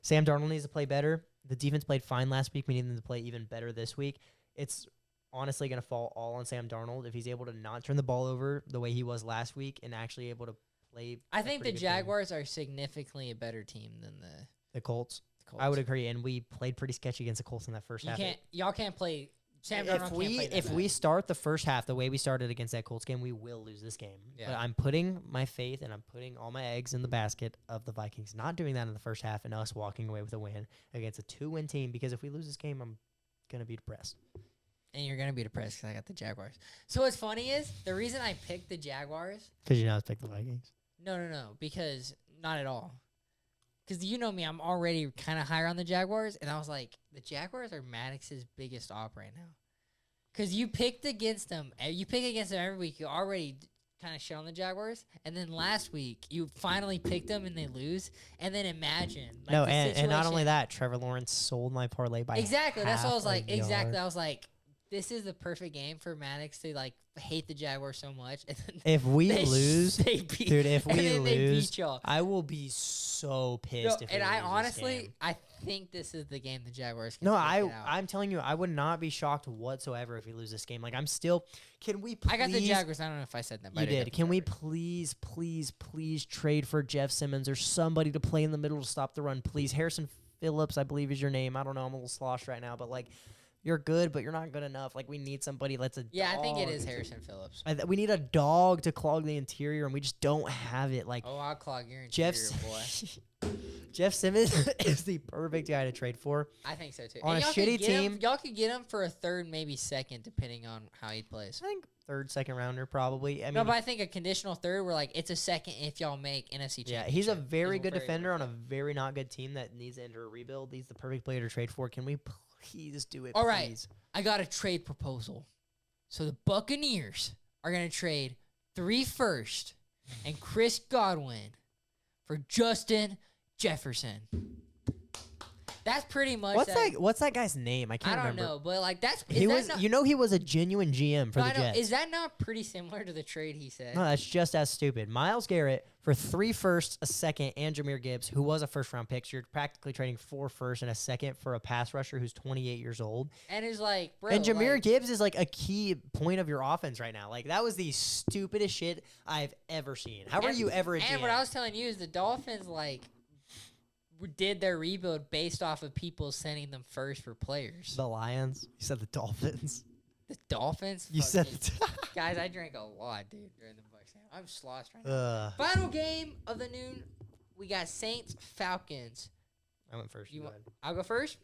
Speaker 1: Sam Darnold needs to play better. The defense played fine last week. We need them to play even better this week. It's honestly going to fall all on Sam Darnold if he's able to not turn the ball over the way he was last week and actually able to play.
Speaker 2: I think the Jaguars are significantly a better team than
Speaker 1: the Colts.
Speaker 2: Colts.
Speaker 1: I would agree, and we played pretty sketchy against the Colts in that first half.
Speaker 2: Y'all can't play. Sam Darnold can't play that
Speaker 1: if we start the first half the way we started against that Colts game, we will lose this game.
Speaker 2: Yeah.
Speaker 1: But I'm putting my faith and I'm putting all my eggs in the basket of the Vikings not doing that in the first half and us walking away with a win against a 2-win team, because if we lose this game, I'm going to be depressed.
Speaker 2: And you're going to be depressed because I got the Jaguars. So what's funny is the reason I picked the Jaguars.
Speaker 1: Because you know I picked the Vikings.
Speaker 2: No. Because not at all. Because you know me, I'm already kind of higher on the Jaguars. And I was like, the Jaguars are Maddox's biggest op right now. Because you picked against them. You pick against them every week. You already kind of shit on the Jaguars. And then last week, you finally picked them and they lose. And then imagine. Like,
Speaker 1: no, and not only that, Trevor Lawrence sold my parlay by
Speaker 2: exactly. That's what I was like.
Speaker 1: half a yard.
Speaker 2: Exactly. I was like, this is the perfect game for Maddox to like hate the Jaguars so much. And then
Speaker 1: If we lose,
Speaker 2: they beat,
Speaker 1: dude, if
Speaker 2: and
Speaker 1: we
Speaker 2: then they
Speaker 1: lose,
Speaker 2: beat y'all.
Speaker 1: I will be so pissed. If
Speaker 2: And
Speaker 1: we
Speaker 2: I
Speaker 1: lose this
Speaker 2: honestly,
Speaker 1: game.
Speaker 2: I think this is the game the Jaguars can
Speaker 1: No,
Speaker 2: take it out.
Speaker 1: I'm telling you, I would not be shocked whatsoever if we lose this game. Like, I'm still. Can we please?
Speaker 2: I got the Jaguars. I don't know if I said that. But
Speaker 1: You
Speaker 2: I got
Speaker 1: did.
Speaker 2: the
Speaker 1: Can we
Speaker 2: Jaguars.
Speaker 1: please trade for Jeff Simmons or somebody to play in the middle to stop the run, please? Harrison Phillips, I believe, is your name. I don't know. I'm a little sloshed right now, but like, you're good, but you're not good enough. Like, we need somebody that's a
Speaker 2: Yeah,
Speaker 1: dog.
Speaker 2: I think it is Harrison Phillips.
Speaker 1: We need a dog to clog the interior, and we just don't have it. Like,
Speaker 2: Oh, I'll clog your interior, boy.
Speaker 1: Jeff Simmons is the perfect guy to trade for.
Speaker 2: I think so too.
Speaker 1: On
Speaker 2: And
Speaker 1: a
Speaker 2: y'all could
Speaker 1: shitty
Speaker 2: get him-
Speaker 1: team-
Speaker 2: y'all could get him for a third, maybe second, depending on how he plays.
Speaker 1: I think third, second rounder probably. I mean,
Speaker 2: No, but I think a conditional third, where like it's a second if y'all make NFC
Speaker 1: yeah,
Speaker 2: championship.
Speaker 1: he's a
Speaker 2: is
Speaker 1: very
Speaker 2: what
Speaker 1: good
Speaker 2: we're
Speaker 1: defender
Speaker 2: able
Speaker 1: on
Speaker 2: to
Speaker 1: a
Speaker 2: do.
Speaker 1: very not good team that needs to enter a rebuild. He's the perfect player to trade for. Can we please do it?
Speaker 2: All right.
Speaker 1: please?
Speaker 2: I got a trade proposal. So the Buccaneers are going to trade 3 firsts and Chris Godwin for Justin Jefferson. That's pretty much
Speaker 1: What's that guy's name? I can't
Speaker 2: I don't
Speaker 1: remember.
Speaker 2: know, but like that's
Speaker 1: He was,
Speaker 2: not,
Speaker 1: he was a genuine GM for
Speaker 2: no,
Speaker 1: the
Speaker 2: I know,
Speaker 1: Jets.
Speaker 2: is that not pretty similar to the trade he said?
Speaker 1: No, that's just as stupid. Myles Garrett for 3 firsts, a second, and Jahmyr Gibbs, who was a first-round pick. So you're practically trading 4 firsts and a second for a pass rusher who's 28 years old.
Speaker 2: And it's like, bro,
Speaker 1: And Jahmyr
Speaker 2: like,
Speaker 1: Gibbs is like a key point of your offense right now. Like, that was the stupidest shit I've ever seen. How are you ever a GM?
Speaker 2: And what I was telling you is the Dolphins like did their rebuild based off of people sending them first for players.
Speaker 1: The Lions? You said the Dolphins.
Speaker 2: The Dolphins?
Speaker 1: You said
Speaker 2: Fucking- guys, I drank a lot, dude, during the Bucks game. I'm sloshed right now. Final game of the noon, we got Saints Falcons.
Speaker 1: I went first.
Speaker 2: You
Speaker 1: go
Speaker 2: want-
Speaker 1: ahead.
Speaker 2: I'll go first.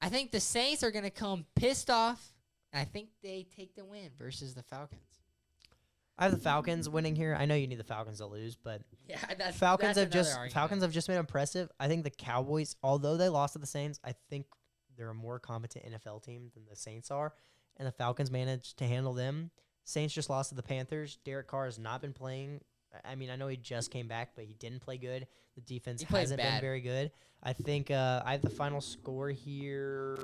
Speaker 2: I think the Saints are gonna come pissed off, and I think they take the win versus the Falcons.
Speaker 1: I have the Falcons winning here. I know you need the Falcons to lose, but
Speaker 2: Yeah,
Speaker 1: Falcons
Speaker 2: that's
Speaker 1: have
Speaker 2: another argument.
Speaker 1: Falcons have just been impressive. I think the Cowboys, although they lost to the Saints, I think they're a more competent NFL team than the Saints are, and the Falcons managed to handle them. Saints just lost to the Panthers. Derek Carr has not been playing. I mean, I know he just came back, but he didn't play good. The defense
Speaker 2: He plays
Speaker 1: hasn't been
Speaker 2: bad.
Speaker 1: very good. I think I have the final score here.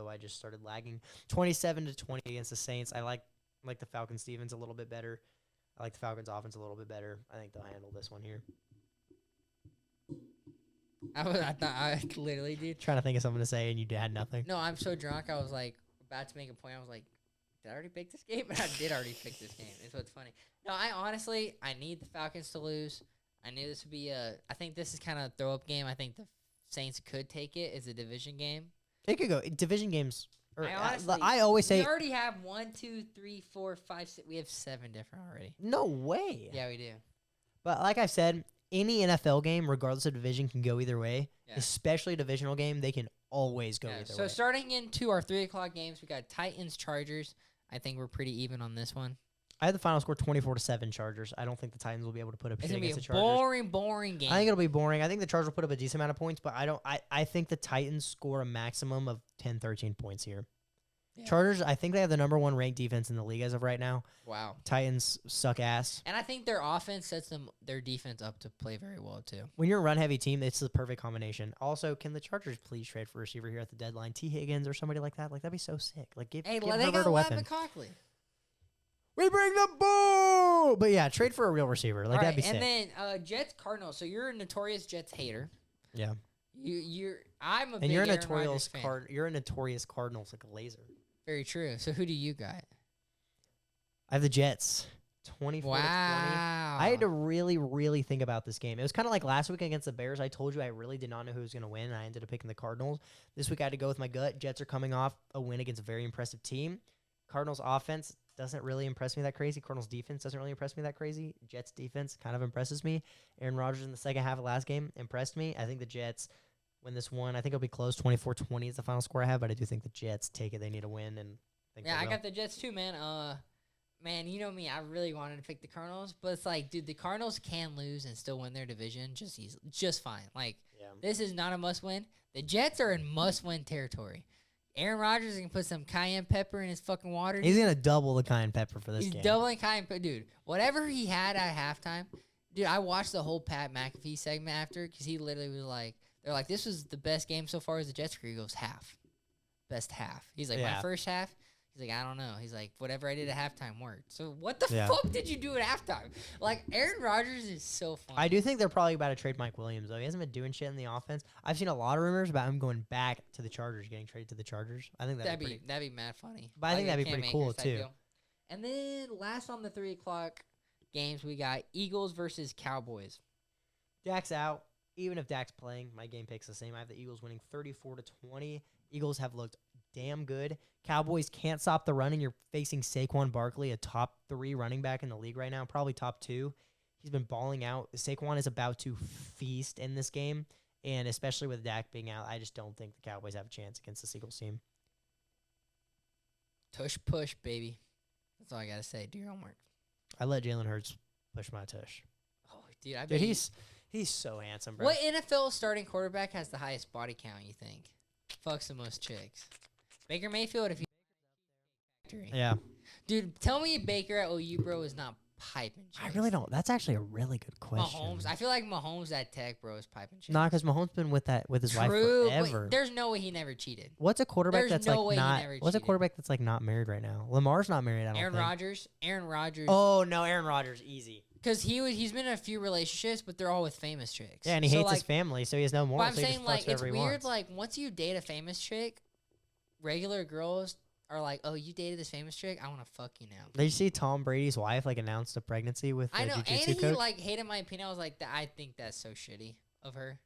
Speaker 1: I just started lagging. 27-20 against the Saints. I like the Falcons defense a little bit better. I like the Falcons offense a little bit better. I think they'll handle this one here.
Speaker 2: I literally, dude.
Speaker 1: Trying to think of something to say, and you had nothing.
Speaker 2: No, I'm so drunk. I was like about to make a point. I was like, did I already pick this game? And I did already pick this game. It's what's funny. No, I need the Falcons to lose. I knew this would be I think this is kind of a throw-up game. I think the Saints could take it. It's a division game.
Speaker 1: It could go division games.
Speaker 2: Honestly,
Speaker 1: I always say
Speaker 2: we already have 1, 2, 3, 4, 5, 6. We have 7 different already.
Speaker 1: no way.
Speaker 2: Yeah, we do.
Speaker 1: But like I said, any NFL game, regardless of division, can go either way.
Speaker 2: Yeah.
Speaker 1: Especially a divisional game, they can always go
Speaker 2: Yeah,
Speaker 1: either
Speaker 2: so
Speaker 1: way.
Speaker 2: starting into our 3 o'clock games, we got Titans, Chargers. I think we're pretty even on this one.
Speaker 1: I had the final score 24-7 Chargers. I don't think the Titans will be able to put up
Speaker 2: It's
Speaker 1: shit
Speaker 2: gonna be
Speaker 1: against
Speaker 2: a
Speaker 1: the Chargers.
Speaker 2: boring game.
Speaker 1: I think it'll be boring. I think the Chargers will put up a decent amount of points, but I think the Titans score a maximum of 10, 13 points here.
Speaker 2: Yeah.
Speaker 1: Chargers, I think they have the number 1 ranked defense in the league as of right now.
Speaker 2: Wow.
Speaker 1: Titans suck ass.
Speaker 2: And I think their offense sets their defense up to play very well too.
Speaker 1: When you're a run-heavy team, it's the perfect combination. Also, can the Chargers please trade for a receiver here at the deadline? T. Higgins or somebody like that? Like, that'd be so sick. Like, give
Speaker 2: Hey, they
Speaker 1: Herbert
Speaker 2: got
Speaker 1: a
Speaker 2: Matt
Speaker 1: weapon.
Speaker 2: McConkley.
Speaker 1: We bring the boo! But yeah, trade for a real receiver. Like,
Speaker 2: All
Speaker 1: that'd
Speaker 2: right,
Speaker 1: be sick.
Speaker 2: and then Jets Cardinals. So you're a notorious Jets hater.
Speaker 1: Yeah.
Speaker 2: I'm a
Speaker 1: And
Speaker 2: big
Speaker 1: you're a
Speaker 2: Aaron Rodgers fan.
Speaker 1: You're a notorious Cardinals like a laser.
Speaker 2: Very true. So who do you got?
Speaker 1: I have the Jets, 24 to 20.
Speaker 2: Wow.
Speaker 1: I had to really, really think about this game. It was kind of like last week against the Bears. I told you I really did not know who was going to win, and I ended up picking the Cardinals. This week I had to go with my gut. Jets are coming off a win against a very impressive team. Cardinals offense doesn't really impress me that crazy. Cardinals defense doesn't really impress me that crazy. Jets defense kind of impresses me. Aaron Rodgers in the second half of last game impressed me. I think the Jets win this one. I think it'll be close. 24-20 is the final score I have, but I do think the Jets take it. They need a win, and
Speaker 2: I got the Jets too, man. Man, you know me. I really wanted to pick the Cardinals, but it's like, dude, the Cardinals can lose and still win their division just fine. Like, This is not a must-win. The Jets are in must-win territory. Aaron Rodgers can put some cayenne pepper in his fucking water.
Speaker 1: He's going to double the cayenne pepper for this game.
Speaker 2: He's doubling cayenne pepper. Dude, whatever he had at halftime, dude, I watched the whole Pat McAfee segment after because he literally was like, they're like, this was the best game so far as the Jets career. He goes, half. Best half. He's like, my first half. He's like, I don't know. He's like, whatever I did at halftime worked. So what the fuck did you do at halftime? Like, Aaron Rodgers is so funny.
Speaker 1: I do think they're probably about to trade Mike Williams, though. He hasn't been doing shit in the offense. I've seen a lot of rumors about him going back to the Chargers, getting traded to the Chargers. I think that'd be
Speaker 2: mad funny.
Speaker 1: But I think that'd be pretty cool, too.
Speaker 2: And then last on the 3 o'clock games, we got Eagles versus Cowboys.
Speaker 1: Dak's out. Even if Dak's playing, my game pick's the same. I have the Eagles winning 34-20. Eagles have looked damn good. Cowboys can't stop the run, and you're facing Saquon Barkley, a top 3 running back in the league right now, probably top 2. He's been balling out. Saquon is about to feast in this game, and especially with Dak being out, I just don't think the Cowboys have a chance against this Eagles team.
Speaker 2: Tush push, baby. That's all I got to say. Do your homework.
Speaker 1: I let Jalen Hurts push my tush.
Speaker 2: Oh, dude,
Speaker 1: he's so handsome, bro.
Speaker 2: What NFL starting quarterback has the highest body count, you think? Fucks the most chicks. Baker Mayfield, if you...
Speaker 1: Yeah.
Speaker 2: Dude, tell me Baker at OU, bro, is not piping chicks.
Speaker 1: I really don't. That's actually a really good question.
Speaker 2: Mahomes. I feel like Mahomes at Tech, bro, is piping chicks.
Speaker 1: Nah, because Mahomes been with his wife forever.
Speaker 2: But there's no way he never cheated.
Speaker 1: What's a quarterback that's like not married right now? Lamar's not married, I don't think.
Speaker 2: Aaron Rodgers.
Speaker 1: Oh, no, Aaron Rodgers, easy.
Speaker 2: Because he's been in a few relationships, but they're all with famous chicks.
Speaker 1: Yeah, and he hates his family, so he has no more.
Speaker 2: But I'm saying, like, it's weird, like, once you date a famous chick, regular girls are like, oh, you dated this famous chick? I want to fuck you now.
Speaker 1: Did you see Tom Brady's wife, like, announced a pregnancy with the jiu-jitsu coach?
Speaker 2: And he, like, hated my opinion. I was like, I think that's so shitty of her.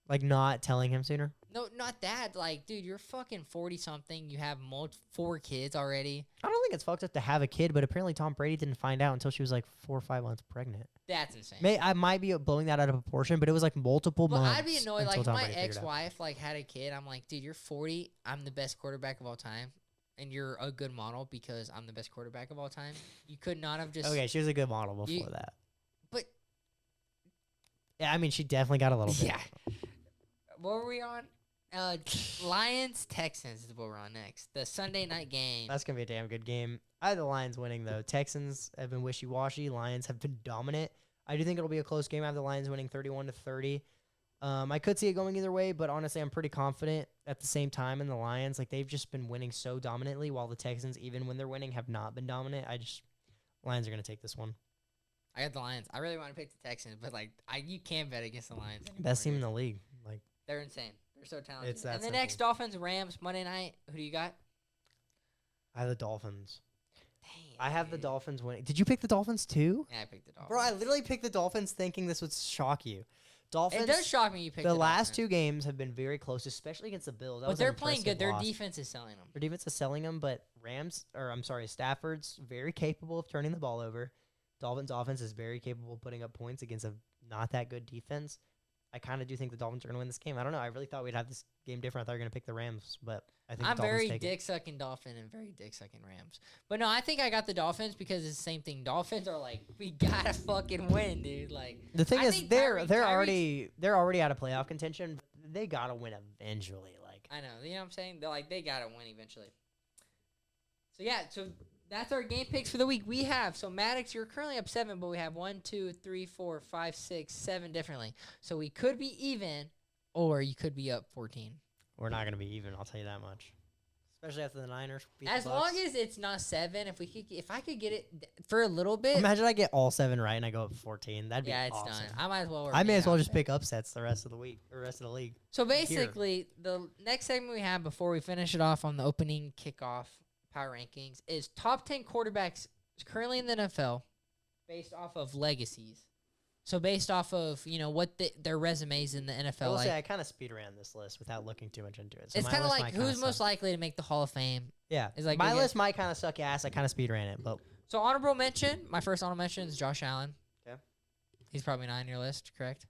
Speaker 1: Like, not telling him sooner?
Speaker 2: No, not that. Like, dude, you're fucking 40-something. You have 4 kids already.
Speaker 1: I don't think it's fucked up to have a kid, but apparently Tom Brady didn't find out until she was, like, 4 or 5 months pregnant.
Speaker 2: That's insane.
Speaker 1: I might be blowing that out of proportion, but it was, like, multiple months.
Speaker 2: I'd be annoyed. Like, if my ex-wife, like, had a kid, I'm like, dude, you're 40. I'm the best quarterback of all time. And you're a good model because I'm the best quarterback of all time. You could not have just...
Speaker 1: Okay, she was a good model before that.
Speaker 2: But...
Speaker 1: Yeah, I mean, she definitely got a little bit.
Speaker 2: Yeah. What were we on? Lions, Texans is what we're on next. The Sunday night game.
Speaker 1: That's going to be a damn good game. I have the Lions winning, though. Texans have been wishy-washy. Lions have been dominant. I do think it'll be a close game. I have the Lions winning 31-30. I could see it going either way, but honestly, I'm pretty confident at the same time in the Lions. Like, they've just been winning so dominantly, while the Texans, even when they're winning, have not been dominant. Lions are going to take this one.
Speaker 2: I got the Lions. I really want to pick the Texans, but, like, you can't bet against the Lions anymore.
Speaker 1: Best team in the league. Like,
Speaker 2: they're insane. They're so talented.
Speaker 1: It's that
Speaker 2: and the
Speaker 1: simple.
Speaker 2: next Dolphins, Rams, Monday night. Who do you got?
Speaker 1: I have the Dolphins.
Speaker 2: Damn,
Speaker 1: I have the Dolphins winning. Did you pick the Dolphins too?
Speaker 2: Yeah, I picked the Dolphins.
Speaker 1: Bro, I literally picked the Dolphins thinking this would shock you. Dolphins.
Speaker 2: It does shock me you picked the
Speaker 1: last 2 games have been very close, especially against the Bills.
Speaker 2: But they're playing good. Their defense is selling them.
Speaker 1: Their defense is selling them, but Stafford's very capable of turning the ball over. Dolphins' offense is very capable of putting up points against a not that good defense. I kind of do think the Dolphins are going to win this game. I don't know. I really thought we'd have this game different. I thought you were going to pick the Rams, but I think
Speaker 2: I'm
Speaker 1: the Dolphins
Speaker 2: very dick-sucking Dolphin and very dick-sucking Rams. But no, I think I got the Dolphins because it's the same thing. Dolphins are like, we got to fucking win, dude. Like,
Speaker 1: the thing is, they're already out of playoff contention. They got to win eventually. Like,
Speaker 2: I know. You know what I'm saying? They're like, they got to win eventually. So, yeah. So, that's our game picks for the week. We have, so Maddox, you're currently up 7, but we have 1, 2, 3, 4, 5, 6, 7 differently. So we could be even, or you could be up 14.
Speaker 1: We're not going to be even, I'll tell you that much. especially after the Niners beat
Speaker 2: As
Speaker 1: the
Speaker 2: long
Speaker 1: Bucs.
Speaker 2: as it's not 7, if I could get it for a little bit.
Speaker 1: Imagine I get all 7 right and I go up 14. That'd be
Speaker 2: Yeah, it's
Speaker 1: awesome.
Speaker 2: done. I might as well.
Speaker 1: I may as well
Speaker 2: remain
Speaker 1: just
Speaker 2: out there.
Speaker 1: pick upsets the rest of the week or rest of the league.
Speaker 2: So basically, the next segment we have before we finish it off on the opening kickoff power rankings is top 10 quarterbacks currently in the NFL based off of legacies. So based off of what their resumes in the
Speaker 1: I
Speaker 2: NFL.
Speaker 1: will
Speaker 2: Like,
Speaker 1: say I kind of speed ran this list without looking too much into it. So
Speaker 2: it's
Speaker 1: my
Speaker 2: kind of
Speaker 1: list
Speaker 2: like
Speaker 1: might kinda
Speaker 2: who's most
Speaker 1: suck.
Speaker 2: likely to make the Hall of Fame.
Speaker 1: Yeah,
Speaker 2: It's like
Speaker 1: my
Speaker 2: we get-
Speaker 1: list might kind of suck ass. I kind of speed ran it, but
Speaker 2: So honorable mention. My first honorable mention is Josh Allen.
Speaker 1: Okay.
Speaker 2: He's probably not on your list, correct?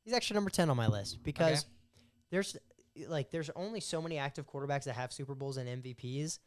Speaker 1: he's actually number 10 on my list because there's only so many active quarterbacks that have Super Bowls and MVPs.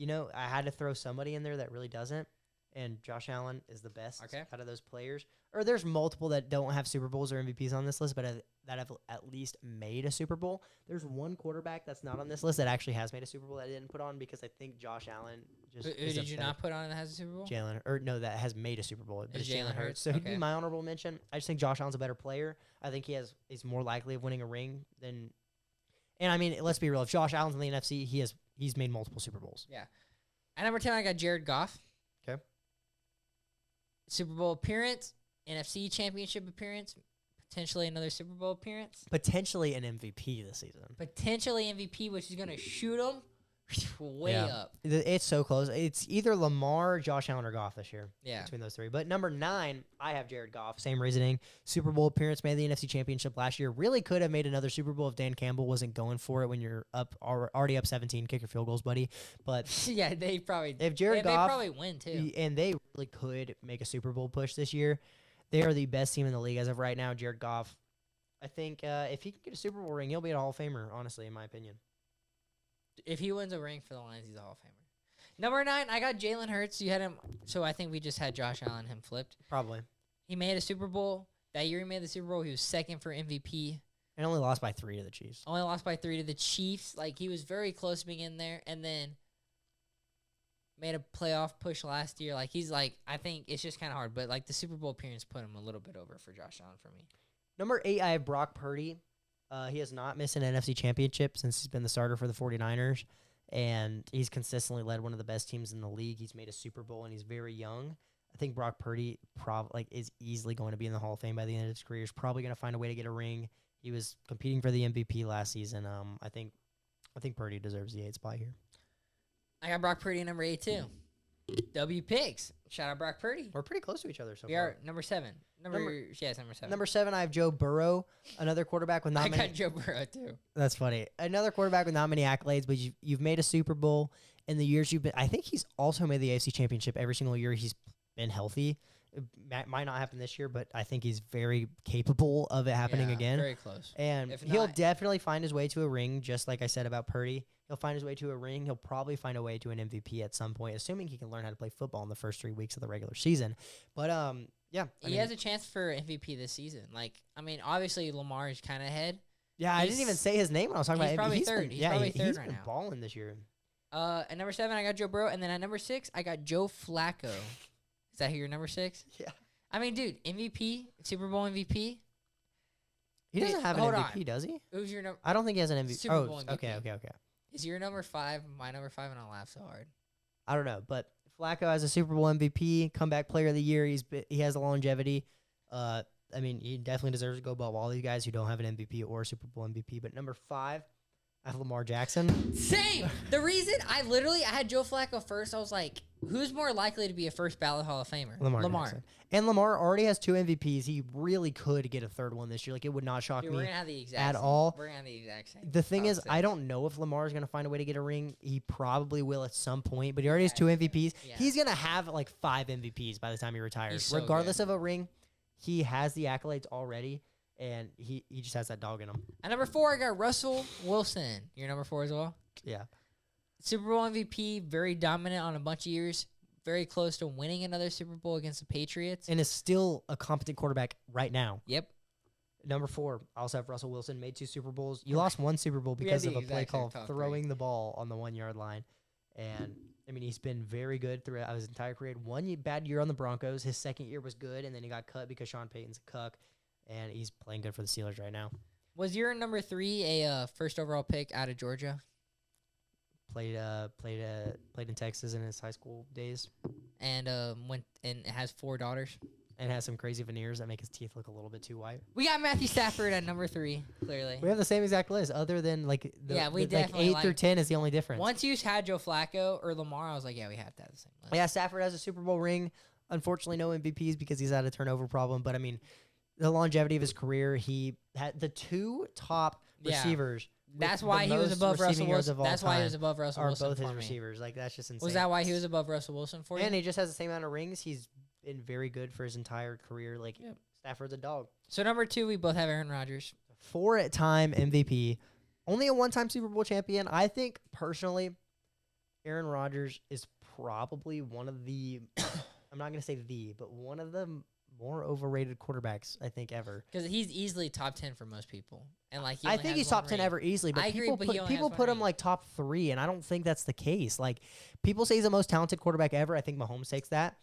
Speaker 1: I had to throw somebody in there that really doesn't, and Josh Allen is the best out of those players. Or there's multiple that don't have Super Bowls or MVPs on this list, but that have at least made a Super Bowl. There's one quarterback that's not on this list that actually has made a Super Bowl that I didn't put on because I think Josh Allen just
Speaker 2: Who
Speaker 1: is a
Speaker 2: did you
Speaker 1: better
Speaker 2: not put on that has a Super Bowl?
Speaker 1: that has made a Super Bowl. But
Speaker 2: Is
Speaker 1: it's Jalen
Speaker 2: Jalen
Speaker 1: Hurts.
Speaker 2: Hurts?
Speaker 1: So he'd be
Speaker 2: Okay.
Speaker 1: my honorable mention. I just think Josh Allen's a better player. I think he's more likely of winning a ring than. And I mean, let's be real. If Josh Allen's in the NFC, he's made multiple Super Bowls.
Speaker 2: At number 10, I got Jared Goff.
Speaker 1: Okay.
Speaker 2: Super Bowl appearance, NFC Championship appearance, potentially another Super Bowl appearance,
Speaker 1: Potentially an MVP this season.
Speaker 2: potentially MVP, which is going to shoot him way
Speaker 1: Yeah.
Speaker 2: up.
Speaker 1: It's so close. It's either Lamar, Josh Allen, or Goff this year.
Speaker 2: Yeah.
Speaker 1: Between those three. But number 9, I have Jared Goff. Same reasoning. Super Bowl appearance, made the NFC Championship last year. Really could have made another Super Bowl if Dan Campbell wasn't going for it when you're already up 17. Kick your field goals, buddy. But
Speaker 2: Yeah, they probably.
Speaker 1: if Jared
Speaker 2: they
Speaker 1: Goff,
Speaker 2: probably win too.
Speaker 1: and they really could make a Super Bowl push this year. They are the best team in the league as of right now. Jared Goff. I think if he can get a Super Bowl ring, he'll be a Hall of Famer. Honestly, in my opinion.
Speaker 2: If he wins a ring for the Lions, he's a Hall of Famer. Number 9, I got Jalen Hurts. You had him, so I think we just had Josh Allen him flipped.
Speaker 1: Probably.
Speaker 2: He made a Super Bowl that year. He made the Super Bowl. He was second for MVP.
Speaker 1: And only lost by 3 to the Chiefs.
Speaker 2: Only lost by 3 to the Chiefs. Like, he was very close to being in there, and then made a playoff push last year. Like, he's like, I think it's just kind of hard, but like the Super Bowl appearance put him a little bit over for Josh Allen for me.
Speaker 1: Number 8, I have Brock Purdy. He has not missed an NFC championship since he's been the starter for the 49ers, and he's consistently led one of the best teams in the league. He's made a Super Bowl, and he's very young. I think Brock Purdy is easily going to be in the Hall of Fame by the end of his career. He's probably going to find a way to get a ring. He was competing for the MVP last season. I think Purdy deserves the 8th spot here.
Speaker 2: I got Brock Purdy number 8 too. W picks. Shout out Brock Purdy.
Speaker 1: We're pretty close to each other so
Speaker 2: We
Speaker 1: far.
Speaker 2: are number 7. Number 7.
Speaker 1: Number 7, I have Joe Burrow, another quarterback with not
Speaker 2: I
Speaker 1: many.
Speaker 2: got Joe Burrow too.
Speaker 1: That's funny. Another quarterback with not many accolades, but you've made a Super Bowl in the years you've been. I think he's also made the AFC Championship every single year he's been healthy. It might not happen this year, but I think he's very capable of it happening
Speaker 2: Yeah,
Speaker 1: again.
Speaker 2: Very close.
Speaker 1: And
Speaker 2: If
Speaker 1: he'll
Speaker 2: not-
Speaker 1: definitely find his way to a ring, just like I said about Purdy. He'll find his way to a ring. He'll probably find a way to an MVP at some point, assuming he can learn how to play football in the first 3 weeks of the regular season. But yeah,
Speaker 2: He has a chance for MVP this season. Like, I mean, obviously Lamar is kind of ahead.
Speaker 1: yeah. I didn't
Speaker 2: he's-
Speaker 1: even say his name when I was talking
Speaker 2: he's
Speaker 1: about MVP.
Speaker 2: probably
Speaker 1: He's
Speaker 2: third.
Speaker 1: been-
Speaker 2: He's
Speaker 1: yeah,
Speaker 2: probably third
Speaker 1: he's
Speaker 2: right
Speaker 1: been
Speaker 2: now.
Speaker 1: balling this year.
Speaker 2: At number 7, I got Joe Burrow, and then at number 6, I got Joe Flacco. Is that who your number 6?
Speaker 1: Yeah.
Speaker 2: I mean, dude, MVP, Super Bowl MVP.
Speaker 1: He doesn't
Speaker 2: Wait,
Speaker 1: have an
Speaker 2: hold
Speaker 1: MVP,
Speaker 2: on.
Speaker 1: does he?
Speaker 2: Who's your number?
Speaker 1: I don't think he has an MVP.
Speaker 2: Super Bowl
Speaker 1: okay,
Speaker 2: MVP.
Speaker 1: okay.
Speaker 2: Is your number 5 my number 5? And I'll laugh so hard.
Speaker 1: I don't know, but Flacco has a Super Bowl MVP, comeback player of the year. He has the longevity. I mean, he definitely deserves to go above all these guys who don't have an MVP or a Super Bowl MVP. But number 5, I have Lamar Jackson.
Speaker 2: Same. The reason I had Joe Flacco first. I was like, who's more likely to be a first ballot Hall of Famer?
Speaker 1: Lamar. Jackson. And Lamar already has 2 MVPs. He really could get a third one this year. Like, it would not shock
Speaker 2: Dude, we're
Speaker 1: me
Speaker 2: gonna have the exact
Speaker 1: at
Speaker 2: same.
Speaker 1: all.
Speaker 2: We're gonna have the exact same.
Speaker 1: The thing is,
Speaker 2: Top
Speaker 1: I
Speaker 2: six.
Speaker 1: don't know if Lamar is going to find a way to get a ring. He probably will at some point, but he already has 2 MVPs.
Speaker 2: Yeah.
Speaker 1: He's going to have like 5 MVPs by the time he retires.
Speaker 2: He's so
Speaker 1: Regardless
Speaker 2: good.
Speaker 1: of a ring, he has the accolades already, and he just has that dog in him.
Speaker 2: At number 4, I got Russell Wilson. Your number 4 as well.
Speaker 1: Yeah.
Speaker 2: Super Bowl MVP, very dominant on a bunch of years. Very close to winning another Super Bowl against the Patriots.
Speaker 1: And is still a competent quarterback right now.
Speaker 2: Yep.
Speaker 1: Number 4, I also have Russell Wilson, made 2 Super Bowls. You lost 1 Super Bowl
Speaker 2: We
Speaker 1: because
Speaker 2: had
Speaker 1: of
Speaker 2: the
Speaker 1: a play
Speaker 2: exact same
Speaker 1: called
Speaker 2: top
Speaker 1: throwing the ball on the 1-yard line. And, I mean, he's been very good throughout his entire career. One bad year on the Broncos. His second year was good, and then he got cut because Sean Payton's a cuck. And he's playing good for the Steelers right now.
Speaker 2: Was your number 3 a first overall pick out of Georgia?
Speaker 1: played in Texas in his high school days,
Speaker 2: and has 4 daughters.
Speaker 1: and has some crazy veneers that make his teeth look a little bit too white.
Speaker 2: We got Matthew Stafford at number 3. Clearly,
Speaker 1: We have the same exact list, other than we
Speaker 2: definitely
Speaker 1: like 8 through
Speaker 2: like-
Speaker 1: 10 is the only difference.
Speaker 2: once you had Joe Flacco or Lamar, I was like, yeah, we have to have the same list.
Speaker 1: Yeah, Stafford has a Super Bowl ring. Unfortunately, no MVPs because he's had a turnover problem. But I mean, the longevity of his career, he had the 2 top
Speaker 2: Yeah.
Speaker 1: receivers.
Speaker 2: That's
Speaker 1: with
Speaker 2: why
Speaker 1: the
Speaker 2: he was
Speaker 1: most
Speaker 2: above Russell
Speaker 1: receiving yards
Speaker 2: Wilson.
Speaker 1: of all
Speaker 2: That's why he was
Speaker 1: time
Speaker 2: above Russell
Speaker 1: Are
Speaker 2: Wilson
Speaker 1: both his
Speaker 2: for me.
Speaker 1: receivers. Like, that's just insane.
Speaker 2: Was that why he was above Russell Wilson for you?
Speaker 1: And he just has the same amount of rings. He's been very good for his entire career. Like,
Speaker 2: Yep.
Speaker 1: Stafford's a dog.
Speaker 2: So number 2, we both have Aaron Rodgers.
Speaker 1: 4-time MVP. Only a 1-time Super Bowl champion. I think, personally, Aaron Rodgers is probably one of the, I'm not going to say the, but one of the more overrated quarterbacks, I think, ever.
Speaker 2: Because he's easily top 10 for most people. And like, he
Speaker 1: I
Speaker 2: only
Speaker 1: think
Speaker 2: has
Speaker 1: he's
Speaker 2: one
Speaker 1: top 10
Speaker 2: ring.
Speaker 1: ever easily, but
Speaker 2: I agree,
Speaker 1: people
Speaker 2: but
Speaker 1: put,
Speaker 2: he only has one
Speaker 1: him
Speaker 2: ring.
Speaker 1: like top 3, and I don't think that's the case. Like, people say he's the most talented quarterback ever. I think Mahomes takes that.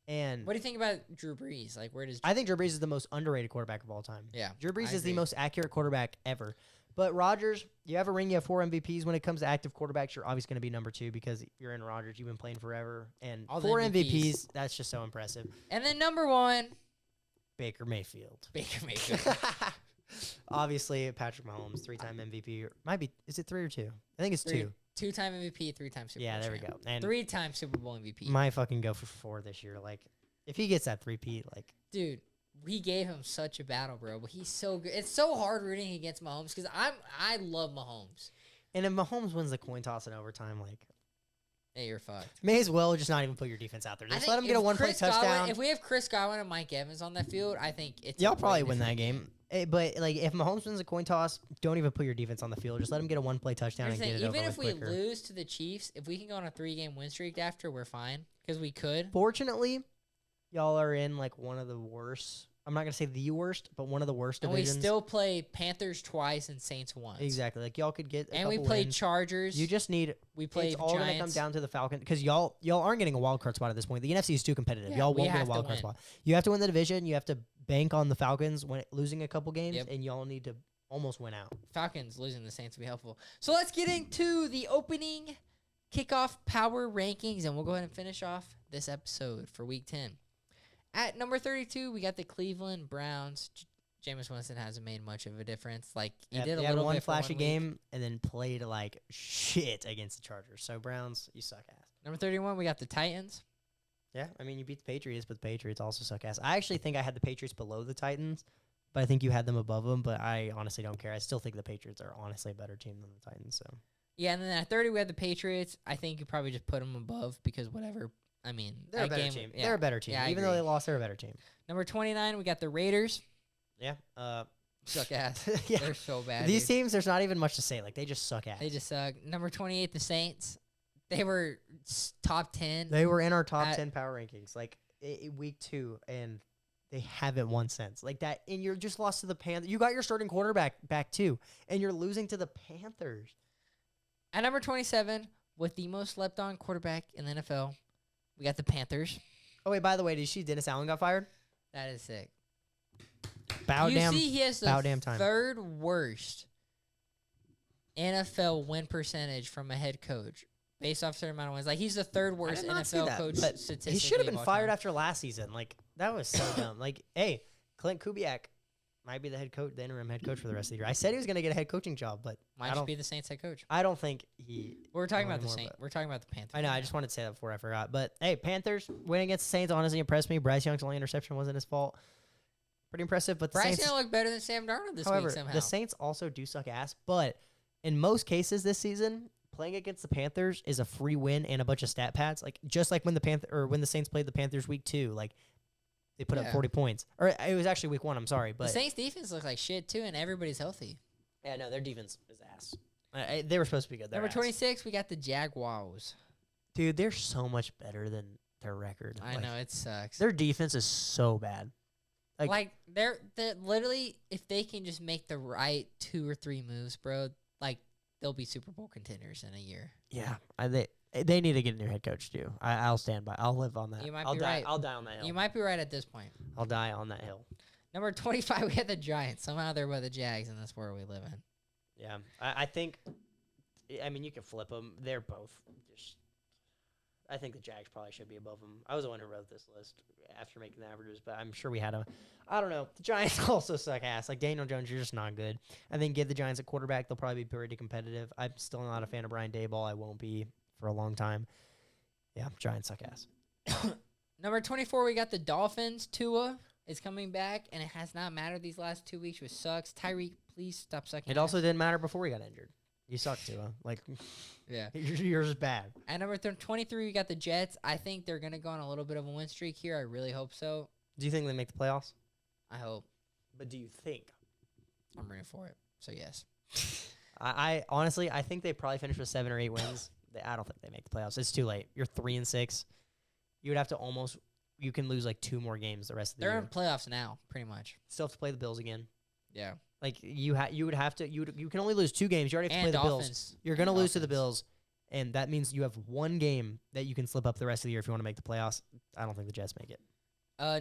Speaker 1: And
Speaker 2: What do you think about Drew Brees? Like, where does
Speaker 1: I think Drew Brees is the most underrated quarterback of all time.
Speaker 2: yeah?
Speaker 1: Drew Brees
Speaker 2: I
Speaker 1: is the
Speaker 2: agree.
Speaker 1: most accurate quarterback ever. But Rodgers, you have a ring, you have 4 MVPs. When it comes to active quarterbacks, you're obviously going to be number 2 because you're in Rodgers. You've been playing forever. And
Speaker 2: All the
Speaker 1: 4
Speaker 2: MVPs.
Speaker 1: MVPs, that's just so impressive.
Speaker 2: And then number 1,
Speaker 1: Baker Mayfield.
Speaker 2: Baker Mayfield.
Speaker 1: Obviously, Patrick Mahomes, 3-time MVP. Might be, is it 3 or 2? I think it's 2.
Speaker 2: 2-time MVP, 3-time Super Bowl
Speaker 1: Yeah, there we
Speaker 2: champ.
Speaker 1: go. And
Speaker 2: 3-time Super Bowl MVP.
Speaker 1: might fucking go for 4 this year. Like, if he gets that 3-peat, like,
Speaker 2: Dude, we gave him such a battle, bro. But he's so good. It's so hard rooting against Mahomes because I love Mahomes.
Speaker 1: and if Mahomes wins the coin toss in overtime, like,
Speaker 2: Hey, you're fucked.
Speaker 1: may as well just not even put your defense out there.
Speaker 2: I
Speaker 1: Just
Speaker 2: think
Speaker 1: let him get a
Speaker 2: if
Speaker 1: 1-play
Speaker 2: Chris
Speaker 1: touchdown.
Speaker 2: Godwin, if we have Chris Godwin and Mike Evans on that field, I think it's
Speaker 1: Y'all
Speaker 2: a
Speaker 1: probably
Speaker 2: way
Speaker 1: win that
Speaker 2: different
Speaker 1: game. But like, if Mahomes wins a coin toss, don't even put your defense on the field. Just let him get a 1-play touchdown
Speaker 2: Here's
Speaker 1: and
Speaker 2: the
Speaker 1: get
Speaker 2: thing,
Speaker 1: it over
Speaker 2: even
Speaker 1: with
Speaker 2: if we
Speaker 1: quicker.
Speaker 2: lose to the Chiefs, if we can go on a 3-game win streak after, we're fine because we could.
Speaker 1: Fortunately, y'all are in like one of the worst. I'm not gonna say the worst, but one of the worst
Speaker 2: And we
Speaker 1: divisions.
Speaker 2: still play Panthers twice and Saints once.
Speaker 1: Exactly. Like, y'all could get.
Speaker 2: And we played Chargers.
Speaker 1: You just need.
Speaker 2: we played
Speaker 1: It's all gonna come
Speaker 2: Giants.
Speaker 1: down to the Falcons because y'all aren't getting a wild card spot at this point. The NFC is too competitive.
Speaker 2: Yeah,
Speaker 1: Y'all
Speaker 2: we
Speaker 1: won't get a
Speaker 2: have to
Speaker 1: wild card
Speaker 2: win.
Speaker 1: spot. You have to win the division. You have to bank on the Falcons when losing a couple games,
Speaker 2: Yep.
Speaker 1: and y'all need to almost win out.
Speaker 2: Falcons losing the Saints would be helpful. So let's get into the opening kickoff power rankings, and we'll go ahead and finish off this episode for Week 10. At number 32, we got the Cleveland Browns. Jameis Winston hasn't made much of a difference. Like, he
Speaker 1: Yeah,
Speaker 2: did a
Speaker 1: they had
Speaker 2: little
Speaker 1: one
Speaker 2: bit for
Speaker 1: flashy
Speaker 2: 1 week.
Speaker 1: game and then played like shit against the Chargers. So Browns, you suck ass.
Speaker 2: Number 31, we got the Titans.
Speaker 1: Yeah, I mean, you beat the Patriots, but the Patriots also suck ass. I actually think I had the Patriots below the Titans, but I think you had them above them. But I honestly don't care. I still think the Patriots are honestly a better team than the Titans. So
Speaker 2: Yeah, and then at 30, we had the Patriots. I think you probably just put them above because whatever. I mean,
Speaker 1: they're a
Speaker 2: that
Speaker 1: better
Speaker 2: game,
Speaker 1: team.
Speaker 2: Yeah.
Speaker 1: They're a better team.
Speaker 2: Yeah, I
Speaker 1: Even though
Speaker 2: agree.
Speaker 1: they lost, they're a better team.
Speaker 2: Number 29, we got the Raiders.
Speaker 1: Yeah.
Speaker 2: Suck ass.
Speaker 1: Yeah.
Speaker 2: They're so bad.
Speaker 1: These
Speaker 2: dude.
Speaker 1: teams, there's not even much to say. Like, they just suck ass.
Speaker 2: They just suck. Number 28, the Saints. They were top 10.
Speaker 1: They were in our top
Speaker 2: At-
Speaker 1: 10 power rankings, like week 2, and they haven't won since. Like that, and you're just lost to the Panthers. You got your starting quarterback back too, and you're losing to the Panthers.
Speaker 2: At number 27, with the most slept on quarterback in the NFL, we got the Panthers.
Speaker 1: Oh wait, by the way, did you see Dennis Allen got fired?
Speaker 2: That is sick.
Speaker 1: Bow
Speaker 2: you
Speaker 1: damn.
Speaker 2: see he has
Speaker 1: bout
Speaker 2: the
Speaker 1: damn time.
Speaker 2: third worst NFL win percentage from a head coach based off a certain amount of wins. Like, he's the third
Speaker 1: I
Speaker 2: worst
Speaker 1: did not see
Speaker 2: NFL
Speaker 1: that,
Speaker 2: coach
Speaker 1: but
Speaker 2: statistically.
Speaker 1: he should have been
Speaker 2: of all
Speaker 1: fired
Speaker 2: time.
Speaker 1: after last season. Like that was so dumb. Like, hey, Clint Kubiak might be the head coach, the interim head coach for the rest of the year. I said he was going to get a head coaching job, but
Speaker 2: Might
Speaker 1: I
Speaker 2: just
Speaker 1: don't.
Speaker 2: be the Saints head coach.
Speaker 1: I don't think he.
Speaker 2: We're talking
Speaker 1: Not
Speaker 2: about the
Speaker 1: anymore,
Speaker 2: Saints.
Speaker 1: but-
Speaker 2: We're talking about the Panthers.
Speaker 1: I know. I just wanted to say that before I forgot. But hey, Panthers winning against the Saints honestly impressed me. Bryce Young's only interception wasn't his fault. Pretty impressive. But the
Speaker 2: Bryce
Speaker 1: Saints,
Speaker 2: Young looked better than Sam Darnold this
Speaker 1: however,
Speaker 2: week somehow.
Speaker 1: the Saints also do suck ass. But in most cases this season, playing against the Panthers is a free win and a bunch of stat pads. Like just like when the Saints played the Panthers week 2, like they put up
Speaker 2: Yeah.
Speaker 1: 40 points. Or it was actually week 1. I'm sorry,
Speaker 2: The
Speaker 1: but
Speaker 2: Saints defense looks like shit too, and everybody's healthy.
Speaker 1: yeah, no, their defense is ass. They were supposed to be good. They're
Speaker 2: Number
Speaker 1: ass.
Speaker 2: 26, we got the Jaguars.
Speaker 1: Dude, they're so much better than their record.
Speaker 2: I know it sucks.
Speaker 1: Their defense is so bad.
Speaker 2: Like they're literally, if they can just make the right 2 or 3 moves, bro, like they'll be Super Bowl contenders in a year.
Speaker 1: Yeah, they need to get a new head coach too. I'll stand by. I'll live on that.
Speaker 2: You might
Speaker 1: I'll
Speaker 2: be
Speaker 1: die.
Speaker 2: right.
Speaker 1: I'll die on that hill.
Speaker 2: You might be right at this point.
Speaker 1: I'll die on that hill.
Speaker 2: Number 25, we had the Giants. Somehow they're by the Jags, and that's where we live in.
Speaker 1: Yeah, I think I mean, you can flip them. They're both just. I think the Jags probably should be above them. I was the one who wrote this list after making the averages, but I'm sure we had a. I don't know. The Giants also suck ass. Like Daniel Jones, you're just not good. I think give the Giants a quarterback, they'll probably be pretty competitive. I'm still not a fan of Brian Daboll. I won't be for a long time. Yeah, Giants suck ass.
Speaker 2: Number 24, we got the Dolphins. Tua is coming back, and it has not mattered these last 2 weeks, which sucks. Tyreek, please stop sucking.
Speaker 1: It also didn't matter before he got injured. You suck, Tua. Like,
Speaker 2: yeah,
Speaker 1: you're just bad.
Speaker 2: At number 23, we got the Jets. I think they're gonna go on a little bit of a win streak here. I really hope so.
Speaker 1: Do you think they make the playoffs?
Speaker 2: I hope.
Speaker 1: But do you think?
Speaker 2: I'm rooting for it. So yes.
Speaker 1: I honestly, I think they probably finish with 7 or 8 wins. I don't think they make the playoffs. It's too late. You're 3-6. You would have to almost. You can lose like 2 more games the rest of the year.
Speaker 2: They're in playoffs now, pretty much.
Speaker 1: Still have to play the Bills again.
Speaker 2: Yeah.
Speaker 1: Like you would have to. You can only lose 2 games. You already have to play
Speaker 2: Dolphins.
Speaker 1: the Bills. You're gonna lose to the Bills, and that means you have 1 game that you can slip up the rest of the year if you want to make the playoffs. I don't think the Jets make it.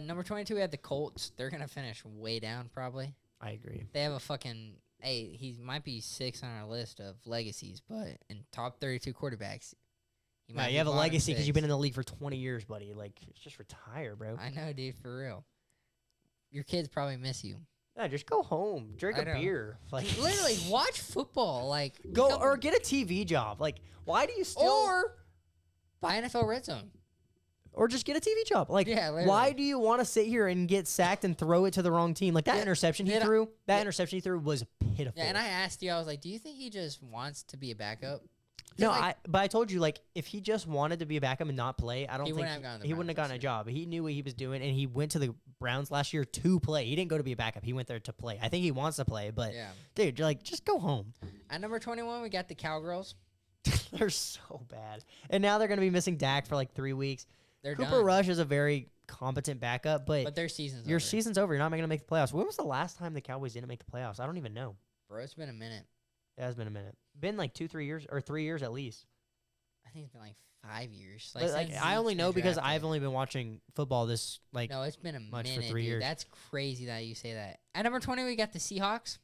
Speaker 2: Number 22, we had the Colts. They're gonna finish way down, probably.
Speaker 1: I agree.
Speaker 2: They have a fucking. Hey, he might be 6 on our list of legacies, but in top 32 quarterbacks, he might.
Speaker 1: Yeah, you have a legacy because you've been in the league for 20 years, buddy. Like, just retire, bro.
Speaker 2: I know, dude, for real. Your kids probably miss you.
Speaker 1: Yeah, just go home, drink a beer, like
Speaker 2: literally watch football, like
Speaker 1: go or get a TV job. Like, why do you still
Speaker 2: or buy NFL Red Zone
Speaker 1: or just get a TV job? Like,
Speaker 2: yeah,
Speaker 1: why do you want to sit here and get sacked and throw it to the wrong team? Like that interception he threw. That interception he threw was pitiful.
Speaker 2: Yeah, and I asked you, I was like, do you think he just wants to be a backup?
Speaker 1: No, but I told you, like, if he just wanted to be a backup and not play, I don't think he wouldn't have gotten a job. He knew what he was doing, and he went to the Browns last year to play. He didn't go to be a backup. He went there to play. I think he wants to play, but, dude, like, just go home.
Speaker 2: At number 21, we got the Cowgirls.
Speaker 1: They're so bad. And now they're going to be missing Dak for, like, 3 weeks. Cooper
Speaker 2: done.
Speaker 1: Rush is a very competent backup, but
Speaker 2: their season's
Speaker 1: your
Speaker 2: over.
Speaker 1: Season's over. You're not going to make the playoffs. When was the last time the Cowboys didn't make the playoffs? I don't even know.
Speaker 2: Bro, it's been a minute.
Speaker 1: It has been a minute. Been like 2-3 years or 3 years at least.
Speaker 2: I think it's been like 5 years.
Speaker 1: Like I only know because I've only been watching football this like.
Speaker 2: No, it's been a
Speaker 1: minute
Speaker 2: for 3
Speaker 1: years.
Speaker 2: That's crazy that you say that. At number 20, we got the Seahawks.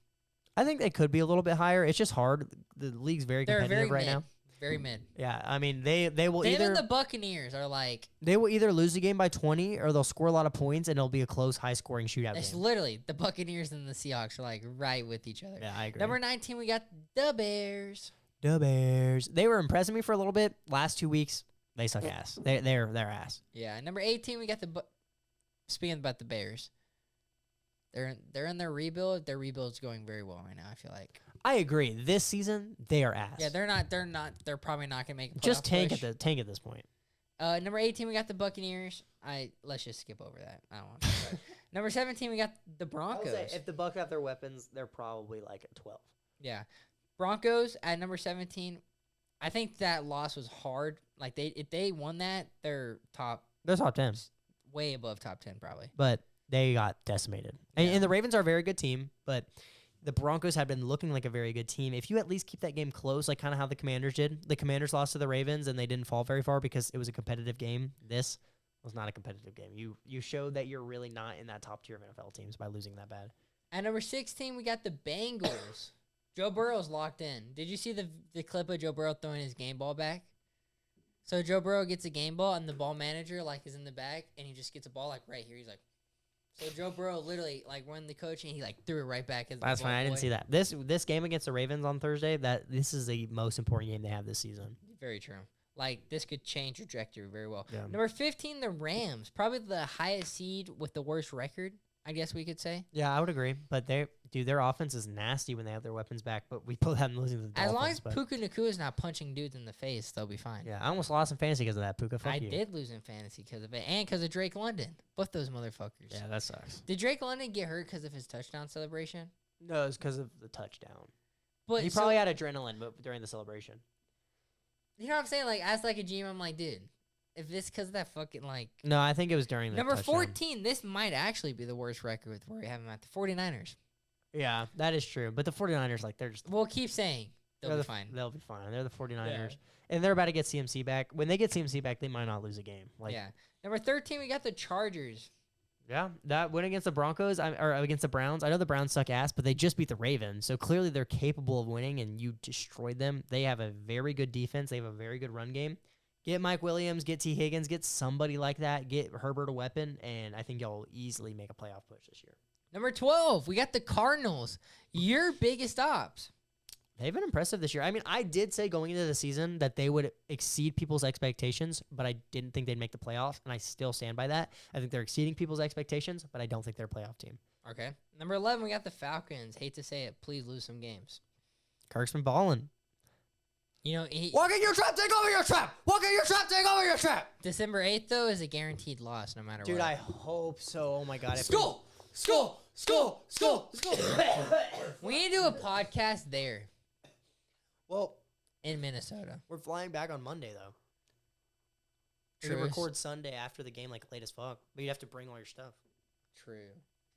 Speaker 1: I think they could be a little bit higher. It's just hard. The league's very competitive right now.
Speaker 2: Very mid.
Speaker 1: Yeah, I mean they will
Speaker 2: Them
Speaker 1: either
Speaker 2: and the Buccaneers are like
Speaker 1: they will either lose the game by 20 or they'll score a lot of points and it'll be a close, high scoring shootout.
Speaker 2: It's
Speaker 1: game.
Speaker 2: literally the Buccaneers and the Seahawks are like right with each other.
Speaker 1: Yeah, I agree.
Speaker 2: Number 19, we got the Bears.
Speaker 1: The Bears. They were impressing me for a little bit. Last 2 weeks, they suck ass. They're ass.
Speaker 2: Yeah. Number 18, we got speaking about the Bears. They're in their rebuild. Their rebuild's going very well right now, I feel like.
Speaker 1: I agree. This season, they are ass.
Speaker 2: Yeah, they're not. They're probably not gonna make a playoff
Speaker 1: just tank
Speaker 2: push.
Speaker 1: at this point.
Speaker 2: Number 18, we got the Buccaneers. Let's just skip over that. I don't want to. Number 17, we got the Broncos.
Speaker 1: I would say if the Bucs have their weapons, they're probably like at 12.
Speaker 2: Yeah, Broncos at number 17. I think that loss was hard. Like if they won that, they're top.
Speaker 1: They're top 10,
Speaker 2: way above top 10 probably.
Speaker 1: But they got decimated. Yeah. And the Ravens are a very good team, but the Broncos have been looking like a very good team. If you at least keep that game close, like kind of how the Commanders did. The Commanders lost to the Ravens, and they didn't fall very far because it was a competitive game. This was not a competitive game. You showed that you're really not in that top tier of NFL teams by losing that bad.
Speaker 2: At number 16, we got the Bengals. Joe Burrow's locked in. Did you see the clip of Joe Burrow throwing his game ball back? So Joe Burrow gets a game ball, and the ball manager is in the back, and he just gets a ball right here. He's like. So Joe Burrow literally won the coaching. He threw it right back.
Speaker 1: That's fine. I didn't see that. This game against the Ravens on Thursday. This is the most important game they have this season.
Speaker 2: Very true. This could change trajectory very well.
Speaker 1: Yeah.
Speaker 2: Number 15, the Rams, probably the highest seed with the worst record. I guess we could say.
Speaker 1: Yeah, I would agree. But their offense is nasty when they have their weapons back. But we both have them losing to the Dolphins.
Speaker 2: As long as Puka Nacua is not punching dudes in the face, they'll be fine.
Speaker 1: Yeah, I almost lost in fantasy because of that, Puka. Fuck you.
Speaker 2: I did lose in fantasy because of it, and because of Drake London. Both those motherfuckers.
Speaker 1: Yeah, that sucks.
Speaker 2: Did Drake London get hurt because of his touchdown celebration?
Speaker 1: No, it's because of the touchdown.
Speaker 2: But
Speaker 1: he probably had adrenaline during the celebration.
Speaker 2: You know what I'm saying? As a GM, I'm like, dude. If it's because of that fucking
Speaker 1: No, I think it was during the
Speaker 2: Number
Speaker 1: touchdown.
Speaker 2: 14, this might actually be the worst record with where we have them at the 49ers.
Speaker 1: Yeah, that is true. But the 49ers, they're just...
Speaker 2: We'll keep saying they'll be fine.
Speaker 1: They'll be fine. They're the 49ers. Yeah. And they're about to get CMC back. When they get CMC back, they might not lose a game.
Speaker 2: Yeah. Number 13, we got the Chargers.
Speaker 1: Yeah, that win against the Broncos or against the Browns. I know the Browns suck ass, but they just beat the Ravens, so clearly they're capable of winning, and you destroyed them. They have a very good defense. They have a very good run game. Get Mike Williams, get T. Higgins, get somebody like that, get Herbert a weapon, and I think y'all easily make a playoff push this year.
Speaker 2: Number 12, we got the Cardinals. Your biggest ops.
Speaker 1: They've been impressive this year. I mean, I did say going into the season that they would exceed people's expectations, but I didn't think they'd make the playoffs, and I still stand by that. I think they're exceeding people's expectations, but I don't think they're a playoff team.
Speaker 2: Okay. Number 11, we got the Falcons. Hate to say it. Please lose some games.
Speaker 1: Kirk's been balling.
Speaker 2: You know,
Speaker 1: Walk in your trap, take over your trap. Walk in your trap, take over your trap.
Speaker 2: December 8th, though, is a guaranteed loss no matter what.
Speaker 1: Dude, I hope so. Oh, my God.
Speaker 2: Skull! We need to do a podcast there.
Speaker 1: Well,
Speaker 2: in Minnesota.
Speaker 1: We're flying back on Monday, though.
Speaker 2: True.
Speaker 1: We record Sunday after the game, like late as fuck. But you have to bring all your stuff.
Speaker 2: True.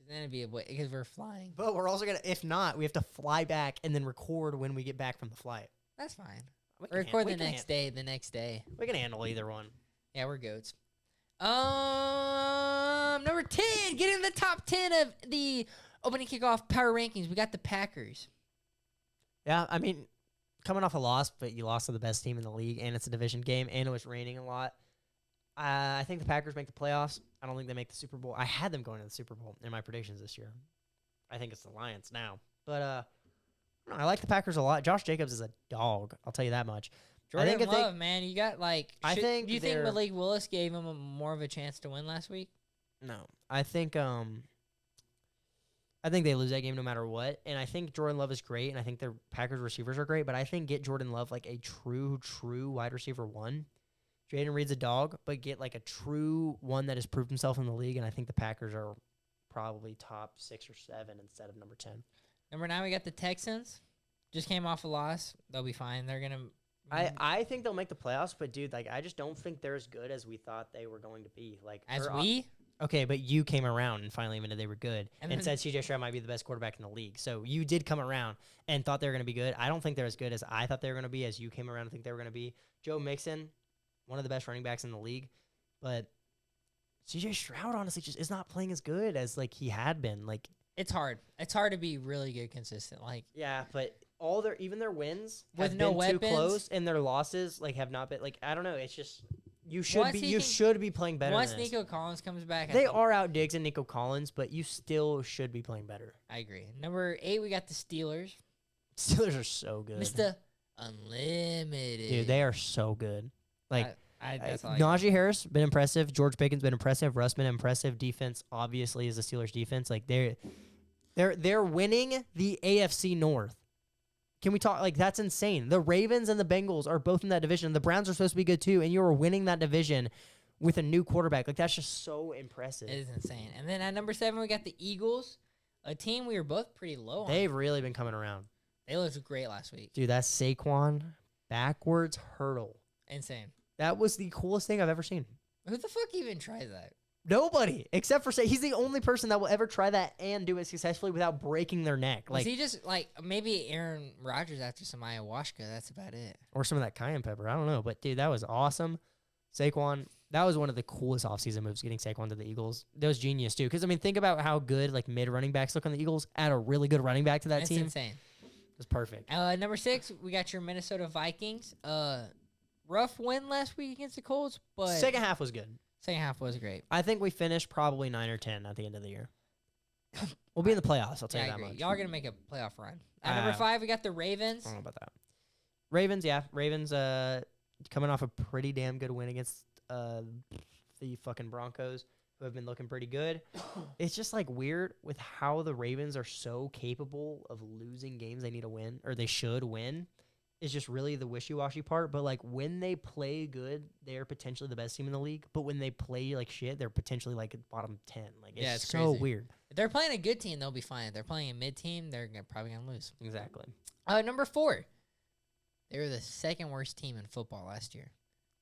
Speaker 2: Then it'd be a because we're flying.
Speaker 1: But we're also gonna, if not, we have to fly back and then record when we get back from the flight.
Speaker 2: That's fine.
Speaker 1: We
Speaker 2: record the next day. The next day.
Speaker 1: We can handle either one.
Speaker 2: Yeah, we're goats. Number 10, get in the top 10 of the opening kickoff power rankings. We got the Packers.
Speaker 1: Yeah, I mean, coming off a loss, but you lost to the best team in the league, and it's a division game, and it was raining a lot. I think the Packers make the playoffs. I don't think they make the Super Bowl. I had them going to the Super Bowl in my predictions this year. I think it's the Lions now. But I like the Packers a lot. Josh Jacobs is a dog. I'll tell you that much.
Speaker 2: Jordan Love, man, you got like. Do you think Malik Willis gave him more of a chance to win last week?
Speaker 1: No, I think they lose that game no matter what, and I think Jordan Love is great, and I think their Packers receivers are great, but I think get Jordan Love like a true wide receiver one. Jaden Reed's a dog, but get like a true one that has proved himself in the league, and I think the Packers are probably top 6 or 7 instead of number 10.
Speaker 2: Number 9, we got the Texans. Just came off a loss. They'll be fine. They're gonna.
Speaker 1: I think they'll make the playoffs, but dude, like I just don't think they're as good as we thought they were going to be. Like Okay, but you came around and finally admitted they were good and said C.J. Stroud might be the best quarterback in the league. So you did come around and thought they were going to be good. I don't think they're as good as I thought they were going to be, as you came around and think they were going to be. Joe Mixon, one of the best running backs in the league, but C.J. Stroud honestly just is not playing as good as like he had been. Like
Speaker 2: it's hard. It's hard to be really good consistent. Like
Speaker 1: yeah, but even their wins
Speaker 2: with
Speaker 1: have
Speaker 2: no
Speaker 1: been
Speaker 2: weapons,
Speaker 1: too close, and their losses like have not been like I don't know. It's just. You should be playing better.
Speaker 2: Once Nico Collins comes back,
Speaker 1: they are out Diggs and Nico Collins, but you still should be playing better.
Speaker 2: I agree. Number 8, we got the Steelers.
Speaker 1: Steelers are so good,
Speaker 2: Mr. Unlimited.
Speaker 1: Dude, they are so good. Like
Speaker 2: that's all
Speaker 1: Najee Harris been impressive. George Pickens been impressive. Russ been impressive. Defense obviously is the Steelers' defense. Like they're winning the AFC North. Can we talk? Like, that's insane. The Ravens and the Bengals are both in that division. The Browns are supposed to be good, too, and you are winning that division with a new quarterback. Like, that's just so impressive.
Speaker 2: It is insane. And then at number 7, we got the Eagles, a team we were both pretty low on.
Speaker 1: They've really been coming around.
Speaker 2: They looked great last week.
Speaker 1: Dude, that Saquon backwards hurdle.
Speaker 2: Insane.
Speaker 1: That was the coolest thing I've ever seen.
Speaker 2: Who the fuck even tries that?
Speaker 1: Nobody, except for he's the only person that will ever try that and do it successfully without breaking their neck.
Speaker 2: Like, was he just like maybe Aaron Rodgers after some ayahuasca? That's about it.
Speaker 1: Or some of that cayenne pepper. I don't know, but dude, that was awesome. Saquon, that was one of the coolest offseason moves. Getting Saquon to the Eagles, that was genius too. Because I mean, think about how good like mid running backs look on the Eagles. Add a really good running back to that team.
Speaker 2: Insane.
Speaker 1: It was perfect.
Speaker 2: Number 6, we got your Minnesota Vikings. Rough win last week against the Colts, but
Speaker 1: second half was good.
Speaker 2: Second half was great.
Speaker 1: I think we finished probably 9 or 10 at the end of the year. We'll be in the playoffs, I'll tell you that much.
Speaker 2: Y'all are going to make a playoff run. At number 5, we got the Ravens.
Speaker 1: I don't know about that. Ravens, yeah. Ravens coming off a pretty damn good win against the fucking Broncos, who have been looking pretty good. It's just like weird with how the Ravens are so capable of losing games they need to win, or they should win. Is just really the wishy-washy part, but like when they play good, they're potentially the best team in the league. But when they play like shit, they're potentially like bottom 10. Like it's so
Speaker 2: crazy.
Speaker 1: Weird.
Speaker 2: If they're playing a good team, they'll be fine. If they're playing a mid team, they're probably gonna lose.
Speaker 1: Exactly.
Speaker 2: Number 4, they were the second worst team in football last year.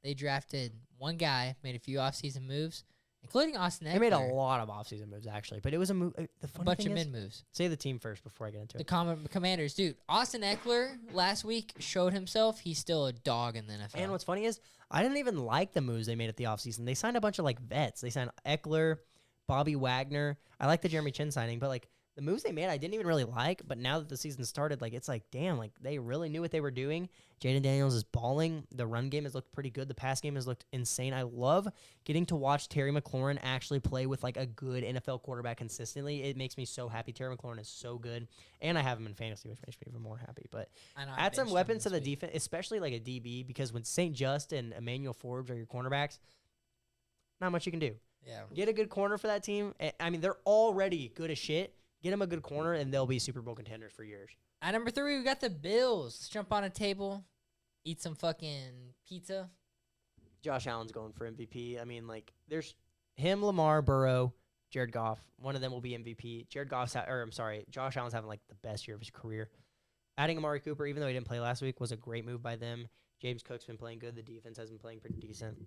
Speaker 2: They drafted one guy, made a few offseason moves, including Austin Eckler.
Speaker 1: They made a lot of offseason moves actually, but it was a move. The funny
Speaker 2: bunch
Speaker 1: thing
Speaker 2: of
Speaker 1: is,
Speaker 2: mid moves.
Speaker 1: Say the team first before I get into it.
Speaker 2: The Commanders, dude. Austin Eckler last week showed himself. He's still a dog in the NFL.
Speaker 1: And what's funny is I didn't even like the moves they made at the offseason. They signed a bunch of like vets. They signed Eckler, Bobby Wagner. I like the Jeremy Chin signing, but like the moves they made, I didn't even really like. But now that the season started, like it's like, damn, like they really knew what they were doing. Jaden Daniels is balling. The run game has looked pretty good. The pass game has looked insane. I love getting to watch Terry McLaurin actually play with like a good NFL quarterback consistently. It makes me so happy. Terry McLaurin is so good, and I have him in fantasy, which makes me even more happy. But add some weapons to the defense, especially like a DB, because when St. Just and Emmanuel Forbes are your cornerbacks, not much you can do.
Speaker 2: Yeah.
Speaker 1: Get a good corner for that team. I mean, they're already good as shit. Get them a good corner, and they'll be Super Bowl contenders for years.
Speaker 2: At number 3, we got the Bills. Let's jump on a table, eat some fucking pizza.
Speaker 1: Josh Allen's going for MVP. I mean, like, there's him, Lamar, Burrow, Jared Goff. One of them will be MVP. Josh Allen's having, like, the best year of his career. Adding Amari Cooper, even though he didn't play last week, was a great move by them. James Cook's been playing good. The defense has been playing pretty decent.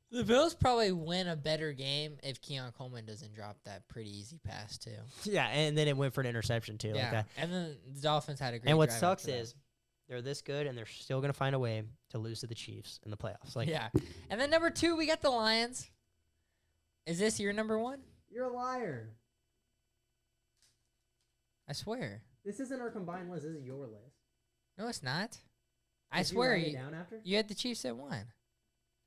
Speaker 2: The Bills probably win a better game if Keon Coleman doesn't drop that pretty easy pass, too.
Speaker 1: Yeah, and then it went for an interception, too.
Speaker 2: Yeah,
Speaker 1: like that.
Speaker 2: and then the Dolphins had a great
Speaker 1: And what
Speaker 2: drive
Speaker 1: sucks
Speaker 2: after that.
Speaker 1: is they're this good, and they're still going to find a way to lose to the Chiefs in the playoffs. Like,
Speaker 2: yeah. And then number 2, we got the Lions. Is this your number 1?
Speaker 1: You're a liar.
Speaker 2: I swear.
Speaker 1: This isn't our combined list. This is your list.
Speaker 2: No, it's not. I swear
Speaker 1: Did you write it down after?
Speaker 2: you had the Chiefs at 1.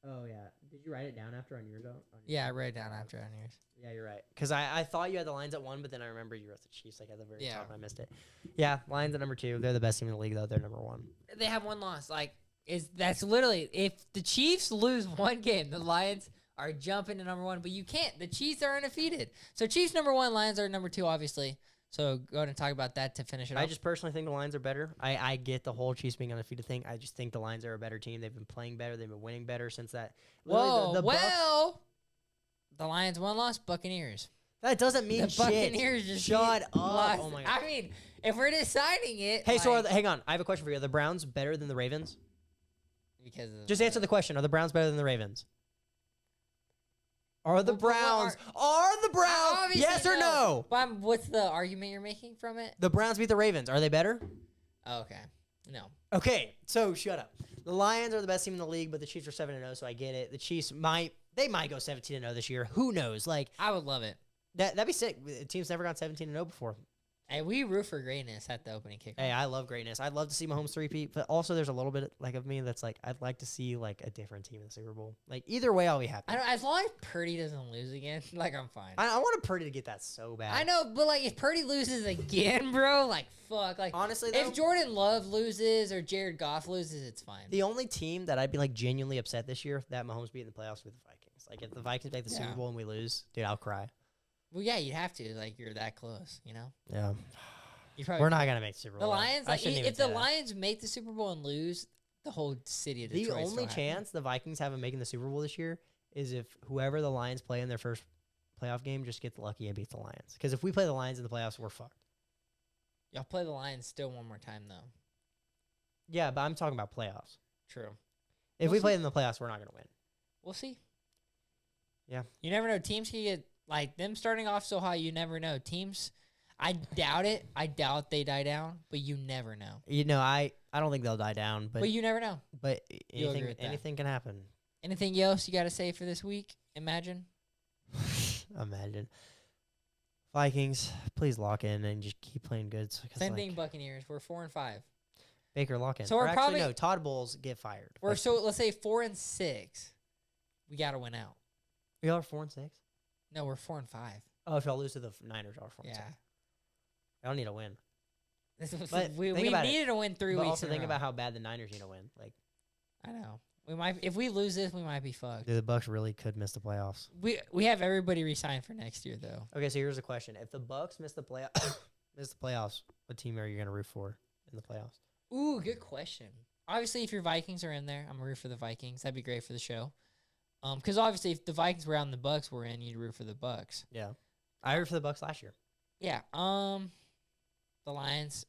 Speaker 1: Oh, yeah. Did you write it down after on yours?
Speaker 2: Yeah, I wrote it down after on yours.
Speaker 1: Yeah, you're right. Because I thought you had the Lions at 1, but then I remember you wrote the Chiefs like at the very
Speaker 2: Yeah.
Speaker 1: top, and I missed it. Yeah, Lions at number 2. They're the best team in the league, though. They're number 1.
Speaker 2: They have one loss. Like, that's literally, if the Chiefs lose one game, the Lions are jumping to number 1, but you can't. The Chiefs are undefeated. So Chiefs number 1, Lions are number 2, obviously. So go ahead and talk about that to finish it off.
Speaker 1: I just personally think the Lions are better. I get the whole Chiefs being undefeated thing. I just think the Lions are a better team. They've been playing better. They've been winning better since that.
Speaker 2: Whoa,
Speaker 1: The Bucs,
Speaker 2: the Lions one loss, Buccaneers.
Speaker 1: that doesn't mean
Speaker 2: The
Speaker 1: shit.
Speaker 2: Buccaneers just
Speaker 1: Shut up.
Speaker 2: lost.
Speaker 1: Oh, my God.
Speaker 2: I mean, if we're deciding it.
Speaker 1: Hey, so
Speaker 2: like,
Speaker 1: hang on. I have a question for you. Are the Browns better than the Ravens?
Speaker 2: because of
Speaker 1: Just answer the question. Are the Browns better than the Ravens? Are the Browns?
Speaker 2: Obviously
Speaker 1: Yes or no?
Speaker 2: But what's the argument you're making from it?
Speaker 1: The Browns beat the Ravens. Are they better?
Speaker 2: Oh, okay. No.
Speaker 1: Okay, so shut up. The Lions are the best team in the league, but the Chiefs are 7-0, so I get it. The Chiefs might go 17-0 this year. Who knows? Like
Speaker 2: I would love it.
Speaker 1: that'd be sick. The team's never gone 17-0 before.
Speaker 2: Hey, we root for greatness at the opening kickoff.
Speaker 1: Hey, I love greatness. I'd love to see Mahomes three-peat, but also there's a little bit like of me that's like I'd like to see like a different team in the Super Bowl. Like either way, I'll be happy.
Speaker 2: As long as Purdy doesn't lose again, like I'm fine.
Speaker 1: I want Purdy to get that so bad.
Speaker 2: I know, but like if Purdy loses again, bro, like fuck. Like
Speaker 1: Honestly, though,
Speaker 2: if Jordan Love loses or Jared Goff loses, it's fine.
Speaker 1: the only team that I'd be like genuinely upset this year that Mahomes beat in the playoffs would be the Vikings. Like if the Vikings make the Super Bowl and we lose, dude, I'll cry.
Speaker 2: Well, yeah, you have to. Like you're that close, you know.
Speaker 1: Yeah.
Speaker 2: You probably
Speaker 1: We're not gonna make the Super
Speaker 2: the
Speaker 1: Bowl.
Speaker 2: Lions.
Speaker 1: I
Speaker 2: Like,
Speaker 1: shouldn't even
Speaker 2: if the
Speaker 1: say that.
Speaker 2: Lions make the Super Bowl and lose, the whole city of Detroit.
Speaker 1: The only chance the Vikings have of making the Super Bowl this year is if whoever the Lions play in their first playoff game just gets lucky and beats the Lions. Because if we play the Lions in the playoffs, we're fucked.
Speaker 2: Y'all play the Lions still one more time though.
Speaker 1: Yeah, but I'm talking about playoffs.
Speaker 2: True.
Speaker 1: If
Speaker 2: We'll
Speaker 1: we play
Speaker 2: see.
Speaker 1: in the playoffs, we're not gonna win.
Speaker 2: We'll see.
Speaker 1: Yeah.
Speaker 2: You never know. Teams can get like them starting off so high. You never know. Teams. I doubt it. I doubt they die down, but you never know.
Speaker 1: You know, I don't think they'll die down, but
Speaker 2: you never know.
Speaker 1: but
Speaker 2: You'll agree with that.
Speaker 1: anything can happen.
Speaker 2: Anything else you got to say for this week? Imagine.
Speaker 1: Imagine. Vikings, please lock in and just keep playing good.
Speaker 2: Same thing. Buccaneers. We're 4-5.
Speaker 1: Baker, lock in.
Speaker 2: So we're
Speaker 1: Or
Speaker 2: probably-
Speaker 1: actually, no, Todd Bowles get fired.
Speaker 2: We're
Speaker 1: Like,
Speaker 2: so let's say 4-6. We got to win out.
Speaker 1: y'all are 4-6.
Speaker 2: No, we're 4-5.
Speaker 1: Oh, if y'all lose to the Niners, y'all are 4-6.
Speaker 2: Yeah.
Speaker 1: Y'all need to win.
Speaker 2: we
Speaker 1: think about it.
Speaker 2: needed to win 3
Speaker 1: But
Speaker 2: weeks.
Speaker 1: also
Speaker 2: in a
Speaker 1: think
Speaker 2: row.
Speaker 1: about how bad the Niners need to win. Like,
Speaker 2: I know. We might if we lose this, we might be fucked.
Speaker 1: dude, the Bucks really could miss the playoffs.
Speaker 2: We have everybody resigned for next year though.
Speaker 1: Okay, so here's the question: if the Bucks miss the playoffs, what team are you gonna root for in the playoffs?
Speaker 2: Ooh, good question. Obviously, if your Vikings are in there, I'm gonna root for the Vikings. That'd be great for the show. Because obviously, if the Vikings were out and the Bucks were in, you'd root for the Bucks.
Speaker 1: Yeah, I root for the Bucks last year.
Speaker 2: Yeah. The Lions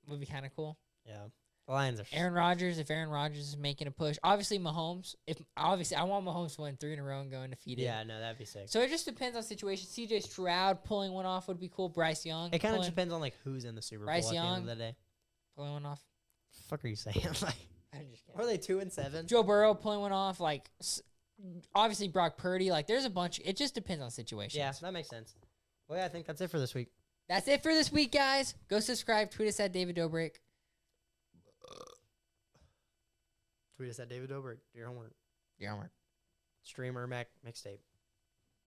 Speaker 2: would be kind of cool.
Speaker 1: Yeah, the Lions are.
Speaker 2: Aaron Rodgers, if Aaron Rodgers is making a push, obviously Mahomes. I want Mahomes to win 3 in a row and go undefeated.
Speaker 1: Yeah, no, that'd be sick.
Speaker 2: So it just depends on situation. C.J. Stroud pulling one off would be cool. Bryce Young.
Speaker 1: It kind of
Speaker 2: pulling-
Speaker 1: depends on like who's in the Super Bowl
Speaker 2: Bryce
Speaker 1: at the
Speaker 2: Young.
Speaker 1: end of the day.
Speaker 2: pulling one off.
Speaker 1: Fuck are you saying? Like,
Speaker 2: I'm just kidding.
Speaker 1: are they 2-7?
Speaker 2: Joe Burrow pulling one off. Like obviously Brock Purdy. Like, there's a bunch. It just depends on situations.
Speaker 1: Yeah, that makes sense. Well, yeah, I think that's it for this week.
Speaker 2: That's it for this week, guys. Go subscribe. Tweet us at David Dobrik.
Speaker 1: Tweet us at David Dobrik. Do your homework.
Speaker 2: Your homework.
Speaker 1: Streamer Mac mixtape.